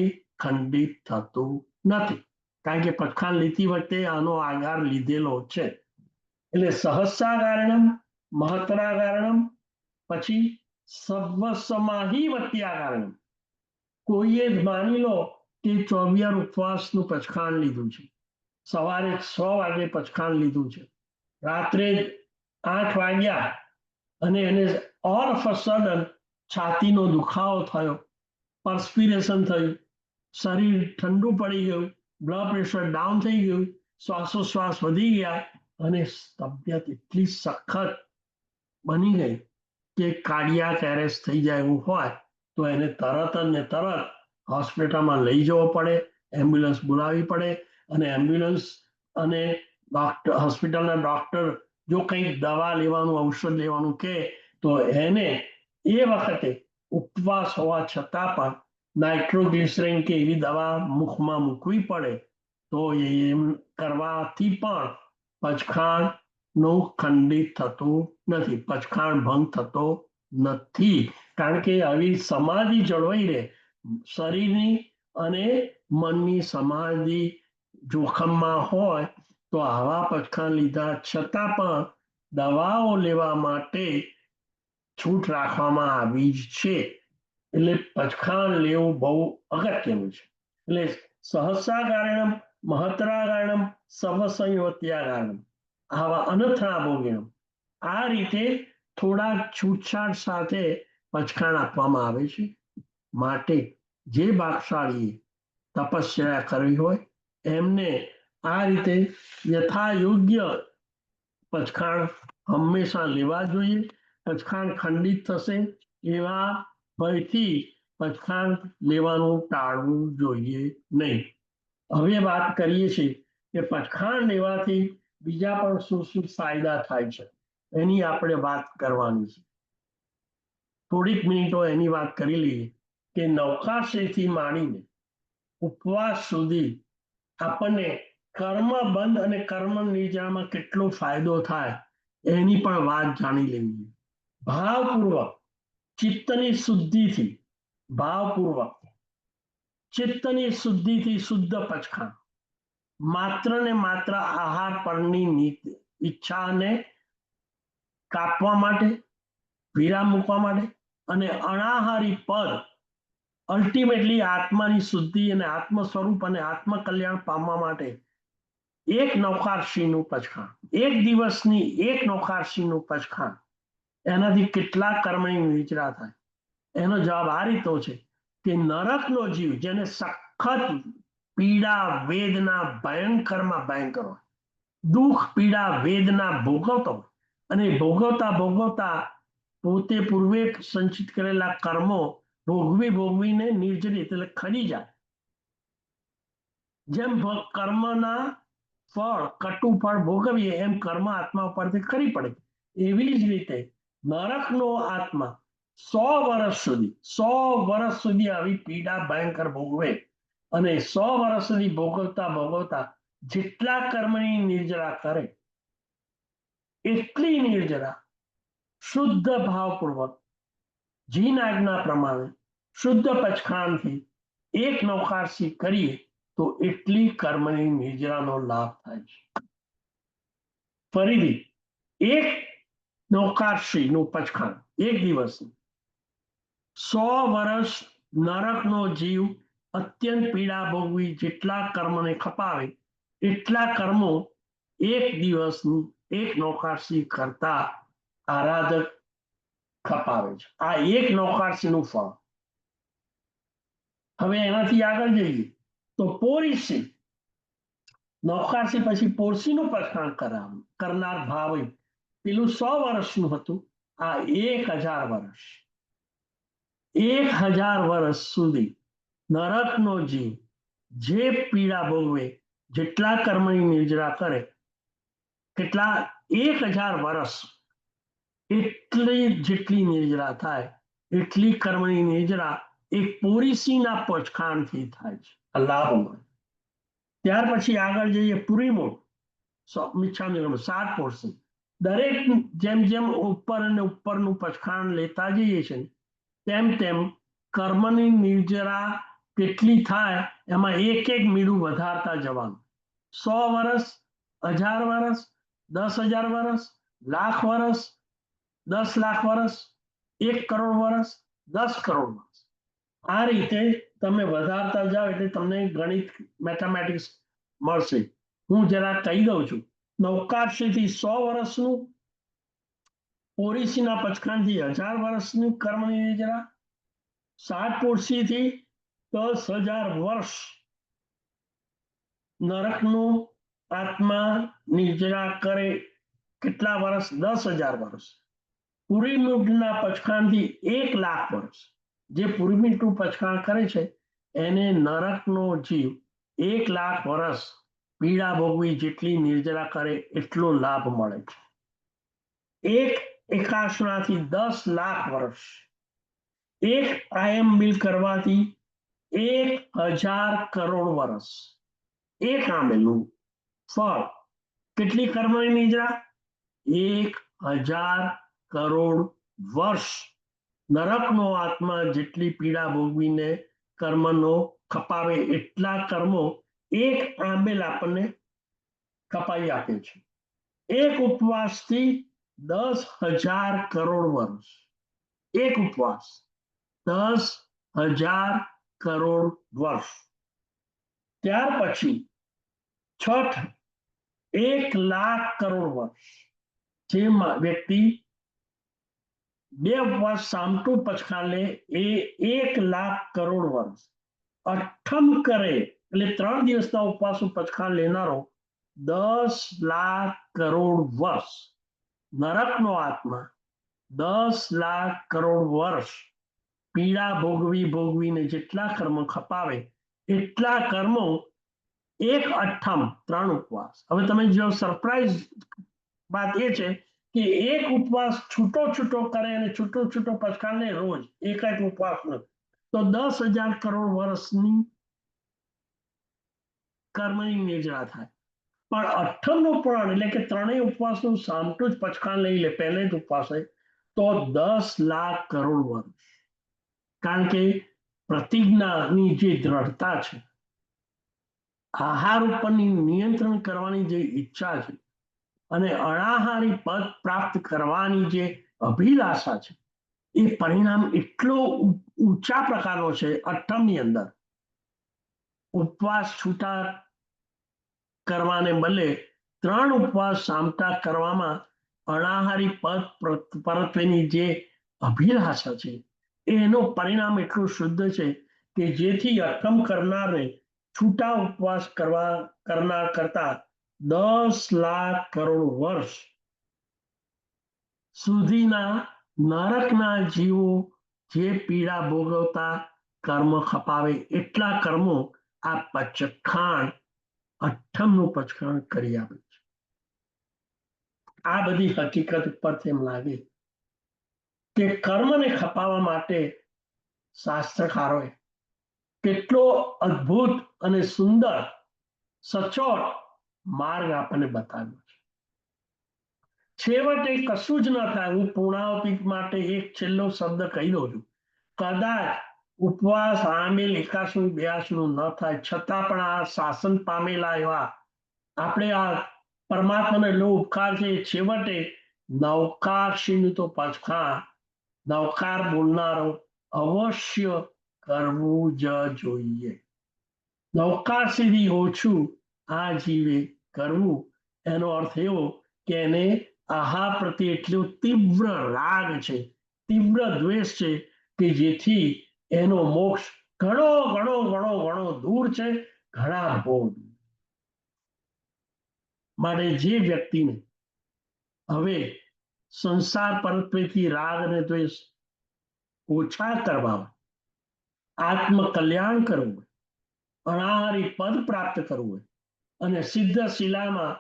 ખંડિત થતું નથી, કારણ કે પચખાણ લીધી વખતે આનો આધાર લીધેલો છે. એટલે સહસા કારણમ, મહત્રા કારણમ, પછી સર્વસમાહી વત્યા કારણમ. કોઈએ માની લો કે 24 ઉપવાસનું પચખાણ લીધું છે, સવારે 6 વાગે પચખાણ લીધું છે, રાત્રે 8 વાગ્યા અને એને ઓલ ઓફ અ સડન છાતીનો દુખાવો થયો, પર્સ્પિરેશન થયું, શરીર ઠંડુ પડી ગયું, બ્લડ પ્રેશર ડાઉન થઈ ગયું, શ્વાસોશ્વાસ વધી ગયા અને તબિયત એટલી સખત બની ગઈ કે કાર્ડિયાક એરેસ્ટ થઈ જાય એવું હોય તો એને તરત ને તરત હોસ્પિટલમાં લઈ જવો પડે, એમ્બ્યુલન્સ બોલાવવી પડે અને એમ્બ્યુલન્સ અને હોસ્પિટલના ડોક્ટર જો કંઈક દવા લેવાનું, ઔષધ લેવાનું કહે તો એને એ વખતે ઉપવાસ હોવા છતાં પણ નાઇટ્રોગ્લિસરીન કે એવી દવા મુખમાં મૂકવી પડે, તો એમ કરવાથી પણ પચખાણનું ખંડિત થતું નથી, પચખાણ ભંગ થતો નથી, કારણ કે આવી સમાધિ જળવાઈ રહે, શરીરની અને મનની સમાધિ જોખમમાં હોય તો આવા પચખાણ લીધા છતાં પણ દવાઓ લેવા માટે છૂટ રાખવામાં આવી જ છે. એટલે પચખાણ લેવું બહુ અગત્યનું છે. એટલે સહસા કારણમ, મહત્રા કારણમ, સર્વસંવત્યા કારણમ, આવા અનથણા ભોગેણમ, આ રીતે થોડા છૂટછાટ સાથે પચખાણ આપવામાં આવે છે. માટે જે ભાગશાળીએ તપસ્યા કરવી હોય એમને આ રીતે યથા યોગ્ય પચખાણ હંમેશા લેવા જોઈએ. પચખાણ ખંડિત થશે એવા ભયથી પચખાણ લેવાનું ટાળવું જોઈએ નહીં. હવે વાત કરીએ છીએ કે પચખાણ લેવાથી બીજા પણ શું શું ફાયદા થાય છે એની આપણે વાત કરવાની છે. થોડીક મિનિટો એની વાત કરી લઈએ કે નવકાશેથી માંડીને ઉપવાસ સુધી આપણને કર્મ બંધ અને કર્મ નિર્જળમાં કેટલો ફાયદો થાય એની પણ વાત જાણી લેવી. ભાવપૂર્વક ચિત્તની શુદ્ધિથી, ભાવપૂર્વક ચિત્તની શુદ્ધિથી શુદ્ધ પચખાણ, માત્ર ને માત્ર આહાર પરની ઈચ્છાને કાપવા માટે, વિરામ મૂકવા માટે અને અનાહારી પદ અલ્ટિમેટલી આત્માની શુદ્ધિ અને આત્મ સ્વરૂપ અને આત્મ કલ્યાણ પામવા માટે એક નૌકારશીનું પચખાણ, એક દિવસની એક નૌકારશીનું પચખાણ, એનાથી કેટલા કર્મની નિર્જરા થાય? એનો જવાબ આ રીતનો છે કે નરકનો જીવ જેને સખત પીડા વેદના ભયંકરમાં ભયંકર હોય, દુઃખ પીડા વેદના ભોગવતો હોય અને ભોગવતા ભોગવતા પોતે પૂર્વે સંચિત કરેલા કર્મો ભોગવીને નિર્જરિત એટલે ખરી જાય. જેમ કર્મના ફળ કટુ ફળ ભોગવીએ એમ કર્મ આત્મા ઉપરથી ખરી પડે. એવી જ રીતે નરકનો આત્મા 100 વર્ષ સુધી આવી પીડા ભયંકર ભોગવે અને 100 વર્ષ સુધી ભોગવતા ભોગવતા જેટલા કર્મની નિર્જરા કરે એટલી નિર્જરા શુદ્ધ ભાવપૂર્વક જીન આજ્ઞા પ્રમાણે શુદ્ધ પચખાણથી એક નૌકારસી કરીએ તો એટલી કર્મની નિર્જરાનો લાભ થાય છે. ફરીથી એક નૌકારસીનું પચખાણ એક દિવસનું 100 વર્ષ નરકનો જીવ અત્યંત પીડા ભોગવી જેટલા કર્મને ખપાવે એટલા કર્મો એક દિવસનું એક નૌકારસી કરતા આરાધક ખપાવે છે. આ એક નૌકારસીનું ફળ. હવે એનાથી આગળ જઈએ તો પોરીસી નૌકારસી પછી પોરસીનું પચખાણ કરનાર ભાવે પેલું 100 વર્ષનું હતું, આ 1000 વર્ષ. 1000 વર્ષ સુધી નરકનો જીવ જે પીડા ભોગવે જેટલા કર્મની નિર્જરા કરે કેટલા 1000 વર્ષ એટલી જેટલી નિર્જરા થાય એટલી કર્મની નિર્જરા એક પોરીસીના પચખાણથી થાય છે. લાભ મળે. ત્યાર પછી આગળ જઈએ પુરીમો મિચ્છામી 7 પોર્શન. દરેક જેમ જેમ ઉપર અને ઉપરનું પચખાણ લેતા જઈએ છીએ તેમ તેમ કર્મની નિર્જરા કેટલી થાય એમાં એક એક મીડું વધારતા જવાનું. 100 વર્ષ, 1000 વર્ષ, 10,000 વર્ષ, લાખ વર્ષ, 10 લાખ વર્ષ, 1 કરોડ વર્ષ, 10 કરોડ વર્ષ. આ રીતે તમે વધારતા જાઓ એટલે તમને ગણિત મેથેમેટિક્સ મળશે. હું જરા કહી દઉં છું. નૌકારસીથી 100 વર્ષનું, પોરીસીના પચખાણથી 1000 વર્ષની કર્મની નિર્જરા, 7 પોરસીથી 10,000 વર્ષ નરકનું આત્મા નિર્જરા કરે કેટલા વર્ષ? 10,000 વર્ષ. પુરીમીટના પચખાણથી 1 લાખ વર્ષ. જે પુરીમીટનું પચખાણ કરે છે એને નરકનો જીવ 1 લાખ વર્ષ પીડા ભોગવી જેટલી નિર્જરા કરે એટલો લાભ મળે છે. એક એકાસણાથી 10 લાખ વર્ષ. એક આયમ મિલ કરવાથી 1,000 કરોડ વર્ષ. એક આંબેલનું ફળ કેટલી કર્મની નિર્જરા? 1,000 કરોડ વર્ષ નરકનો આત્મા જેટલી પીડા ભોગવીને કર્મનો ખપાવે એટલા કર્મો એક આંબેલ આપણને કપાઈ આપે છે. એક ઉપવાસથી 10,000 કરોડ વર્ષ. એક ઉપવાસ 10,000 કરોડ વર્ષ. ત્યાર પછી છઠ 1 લાખ કરોડ વર્ષ. જે વ્યક્તિ 2 ઉપવાસ સામટું પચખાણ લે એ 1 લાખ કરોડ વર્ષ. અઠમ કરે એટલે 3 દિવસના ઉપવાસનું પચખાણ લેનારો 10 લાખ કરોડ વર્ષ. નરકનો આત્મા 10 લાખ કરોડ વર્ષ પીડા ભોગવીને જેટલા કર્મ ખપાવે એટલા કર્મો એક અઠમ 3 ઉપવાસ. હવે તમે જો સરપ્રાઈઝ વાત એ છે કે એક ઉપવાસ છૂટો છૂટો કરે અને છૂટો છૂટો પચખાણ લે રોજ એક જ ઉપવાસનો તો 10,000 કરોડ વર્ષની કર્મની નિર્જરા થાય. પણ અઠમનું પણ એટલે કે 3 ઉપવાસનું સામટું જ પચખાણ લઈ લે પહેલે જ ઉપવાસે તો 10 લાખ કરોડ વર્ષ. કારણ કે પ્રતિજ્ઞાની જે દ્રઢતા છે, આહાર ઉપરની નિયંત્રણ કરવાની જે ઈચ્છા છે અને અનાહારી પદ પ્રાપ્ત કરવાની જે અભિલાષા છે એ પરિણામ એટલો ઊંચા પ્રકારનો છે. અઠમની અંદર ઉપવાસ છૂટા કરવાને બદલે 3 ઉપવાસ સામટા કરવામાં અનાહારી પદ પરત્વેની જે અભિલાષા છે એનું પરિણામ એટલું શુદ્ધ છે કે જેથી અઠમ કરનારને છૂટા ઉપવાસ કરનાર કરતા 10 લાખ કરોડ વર્ષ સુધીના નરકના જીવો જે પીડા ભોગવતા કર્મ ખપાવે એટલા કર્મો આ પચખાણ અઠમનું પચખાણ કરી આપે છે. આ બધી હકીકત ઉપરથી એમ લાગે કે કર્મને ખપાવવા માટે શાસ્ત્રકારોએ કેટલો અદ્ભુત અને સુંદર સચોટ માર્ગ આપણને બતાવ્યો છે. છેવટે કશું જ ન થાય. હું પૂર્ણાવતી માટે એક છેલ્લો શબ્દ કહી દઉં છું. કદાચ ઉપવાસ આમેલ 81 82 ન થાય છતાં પણ આ શાસન પામેલા એવા આપણે આ પરમાત્માનો એટલો ઉપકાર છે. છેવટે નવકારશીનું તો પચખાણ નવકાર બોલનારો અવશ્ય કરવું જ જોઈએ. નવકારશીથી ઓછું આ જીવે કરવું એનો અર્થ એવો કે એને આહાર પ્રત્યે એટલો તીવ્ર રાગ છે, તીવ્ર દ્વેષ છે કે જેથી એનો મોક્ષ ઘણો ઘણો ઘણો ઘણો દૂર છે, ઘણા બહુ. માટે જે વ્યક્તિને હવે સંસાર પરત્વેથી રાગ અને દ્વેષ ઓછા કરવા, આત્મકલ્યાણ કરવું, અનાહરી પદ પ્રાપ્ત કરવું અને સિદ્ધ શિલામાં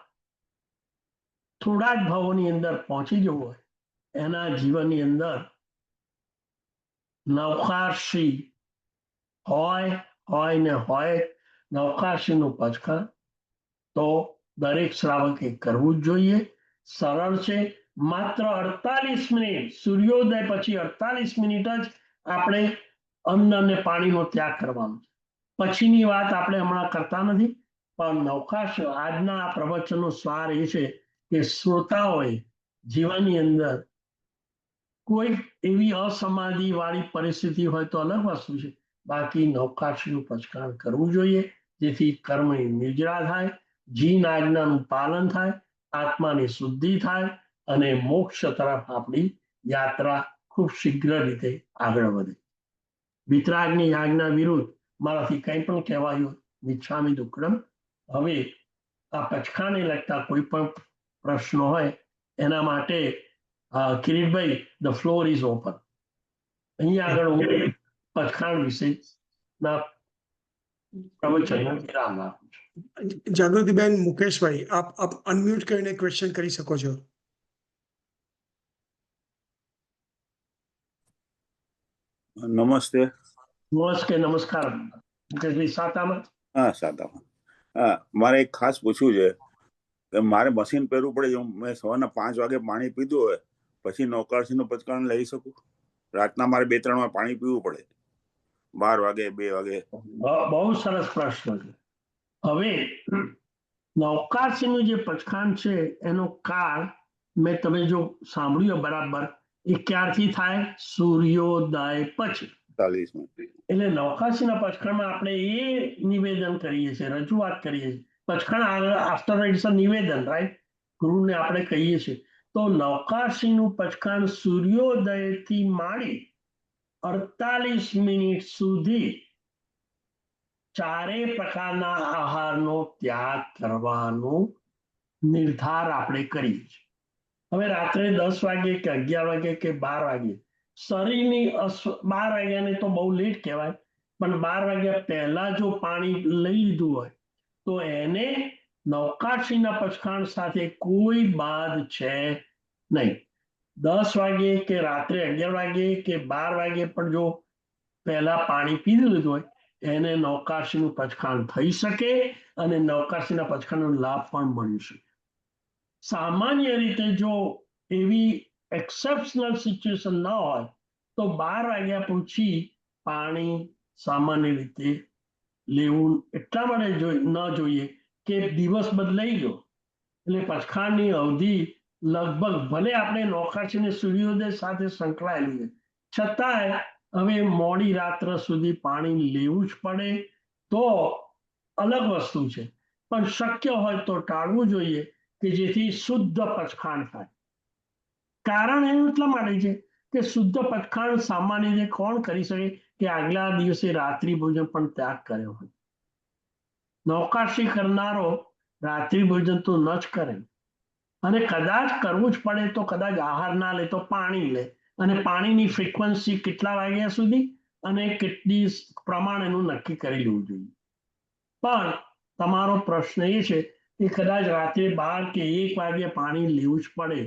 થોડા જ ભાવોની અંદર પહોંચી જવું હોય, એના જીવનની અંદર નવકારશી હોય ને હોય નવકારશીનું પચખાણ તો દરેક શ્રાવકે કરવું જ જોઈએ. સરળ છે. માત્ર 48 મિનિટ સૂર્યોદય પછી 48 મિનિટ જ આપણે અન્ન અને પાણીનો ત્યાગ કરવાનો છે. પછીની વાત આપણે હમણાં કરતા નથી. પણ નવકાશ આજના આ પ્રવચનનો સાર એ છે કે શ્રોતાઓએ જીવનની અંદર કોઈ એવી અસમાધિ વાળી પરિસ્થિતિ હોય તો અલગ વસ્તુ છે. બાકી નવકાશનું પચખાણ કરવું જોઈએ, જેથી કર્મ નિર્જરા થાય, જીન આજ્ઞાનું પાલન થાય, આત્માની શુદ્ધિ થાય અને મોક્ષ તરફ આપણી યાત્રા ખૂબ શીઘ્ર રીતે આગળ વધે. વિતરાગની આજ્ઞા વિરુદ્ધ મારાથી કંઈ પણ કહેવાયું મિચ્છામિ દુક્કડમ. હવે આ પચખાને લગતા કોઈ પણ પ્રશ્નો હોય એના માટે Kiritbhai, the floor is open. અહીંયા આગળ હું પચખાણ વિશેના પ્રવચનનો વિરામ આપું છું. જાગૃતિબેન, મુકેશભાઈ, આપ અનમ્યુટ કરીને ક્વેશ્ચન કરી શકો છો. નમસ્તે. નમસ્કાર મુકેશભાઈ. સાતામાં? હા, સાતામાં. હા, મારે એક ખાસ પૂછવું છે કે મારે મશીન પહેરવું પડે. જો મેં સવારના 5 વાગે પાણી પીધું હોય પછી નવકારશીનું પચખાણ લઈ શકું? રાતના મારે 2-3 વાર પાણી પીવું પડે, 12 વાગે 2 વાગે. બહુ સરસ પ્રશ્ન છે. હવે નવકારશીનું જે પચખાણ છે એનો કાળ મેં તમે જો સાંભળ્યું બરાબર, એ ક્યારથી થાય? સૂર્યોદય પછી. 40 મિનિટ. એટલે નવકાશીના પચખાણમાં આપણે એ નિવેદન કરીએ છીએ, રજૂઆત કરીએ છીએ. પચખાણ આફ્ટર ઇટ્સ અ નિવેદન, રાઈટ? ગુરુને આપણે કહીએ છીએ. તો નવકાશીનું પચખાણ સૂર્યોદયથી માંડી 48 મિનિટ સુધી ચારે પ્રકારના આહારનો ત્યાગ કરવાનો નિર્ધાર આપણે કરીએ છીએ. હવે રાત્રે 10 વાગે કે 11 વાગે કે 12 વાગે શરીરની 12 વાગ્યાને તો બહુ લેટ કહેવાય, પણ 12 વાગ્યા પહેલા જો પાણી લઈ લીધું હોય તો એને નવકાશીના પચખાણ સાથે કોઈ બાદ છે નહીં. 10 વાગે કે રાત્રે 11 વાગે કે 12 વાગે પણ જો પહેલા પાણી પી લીધું હોય એને નવકાશીનું પચખાણ થઈ શકે અને નવકાશીના પચખાણનો લાભ પણ મળી શકે. સામાન્ય રીતે જો એવી એક્સેપ્શનલ સિચ્યુએશન ન હોય તો 12 વાગ્યા પછી પાણી સામાન્ય રીતે લેવું એટલા માટે ન જોઈએ કે દિવસ બદલાઈ ગયો એટલે પચખાણની અવધિ લગભગ, ભલે આપણે નવકાશીને સૂર્યોદય સાથે સંકળાયેલું છે છતાંય હવે મોડી રાત્ર સુધી પાણી લેવું જ પડે તો અલગ વસ્તુ છે. પણ શક્ય હોય તો ટાળવું જોઈએ કે જેથી શુદ્ધ પચખાણ થાય. કારણ એનું એટલા માટે છે કે કે શુદ્ધ પચખાણ સામાન્ય રીતે કોણ કરી શકે કે આગલા દિવસે રાત્રિ ભોજન પણ ત્યાગ કર્યો હોય. નૌકાશી કરનારો રાત્રિ ભોજન તો ન જ કરે, અને કદાચ કરવું જ પડે તો કદાચ આહાર ના લે તો પાણી લે, અને પાણીની ફ્રીક્વન્સી કેટલા વાગ્યા સુધી અને કેટલી પ્રમાણ એનું નક્કી કરી લેવું જોઈએ. પણ તમારો પ્રશ્ન એ છે કે કદાચ રાત્રે 12 કે 1 વાગે પાણી લેવું જ પડે,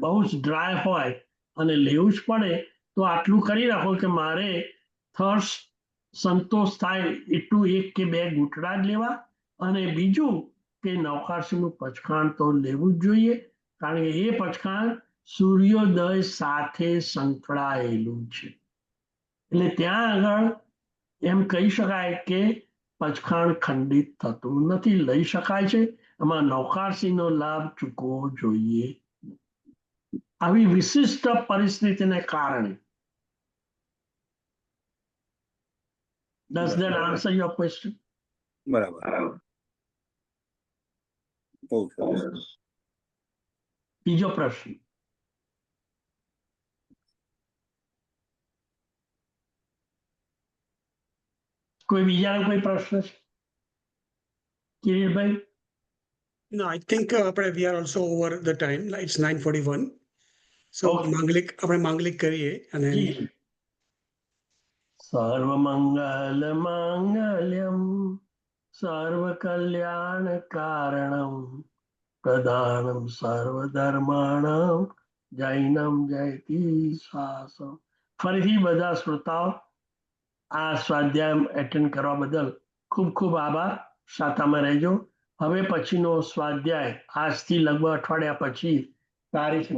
બહુ જ ડ્રાય હોય અને લેવું જ પડે, તો આટલું કરી રાખો કે મારે થર્સ્ટ સંતોષ થાય એટલું 1 કે 2 ઘૂંટડા જ લેવા, અને બીજું કે નૌકાશીનું પચખાણ તો લેવું જ જોઈએ, કારણ કે એ પચખાણ સૂર્યોદય સાથે સંકળાયેલું છે. એટલે ત્યાં આગળ એમ કહી શકાય કે પચખાણ ખંડિત થતું નથી, લઈ શકાય છે. એમાં નૌકાશીનો લાભ ચૂકવો જોઈએ. આવી વિશિષ્ટ પરિસ્થિતિને કારણે. Does that answer your question? બરાબર. બહુ સરસ. બીજો પ્રશ્ન. કોઈ બીજાનો કોઈ પ્રશ્ન છે? Kiritbhai? No, I think we are also over the time. It's 9:41. So Okay. આપણે માંગલિક કરીએ અને જી. સર્વમંગલ માંગલ્યમ સર્વકલ્યાણ કારણમ પ્રધાનમ સર્વધર્માણમ જૈનમ જયતિ શાસમ. ફરીથી બધા શ્રોતાઓ આ સ્વાધ્યાય એટેન્ડ કરવા બદલ ખૂબ ખૂબ આભાર. સાતામાં રહેજો. હવે પછીનો સ્વાધ્યાય આજથી લગભગ અઠવાડિયા પછી તારીખ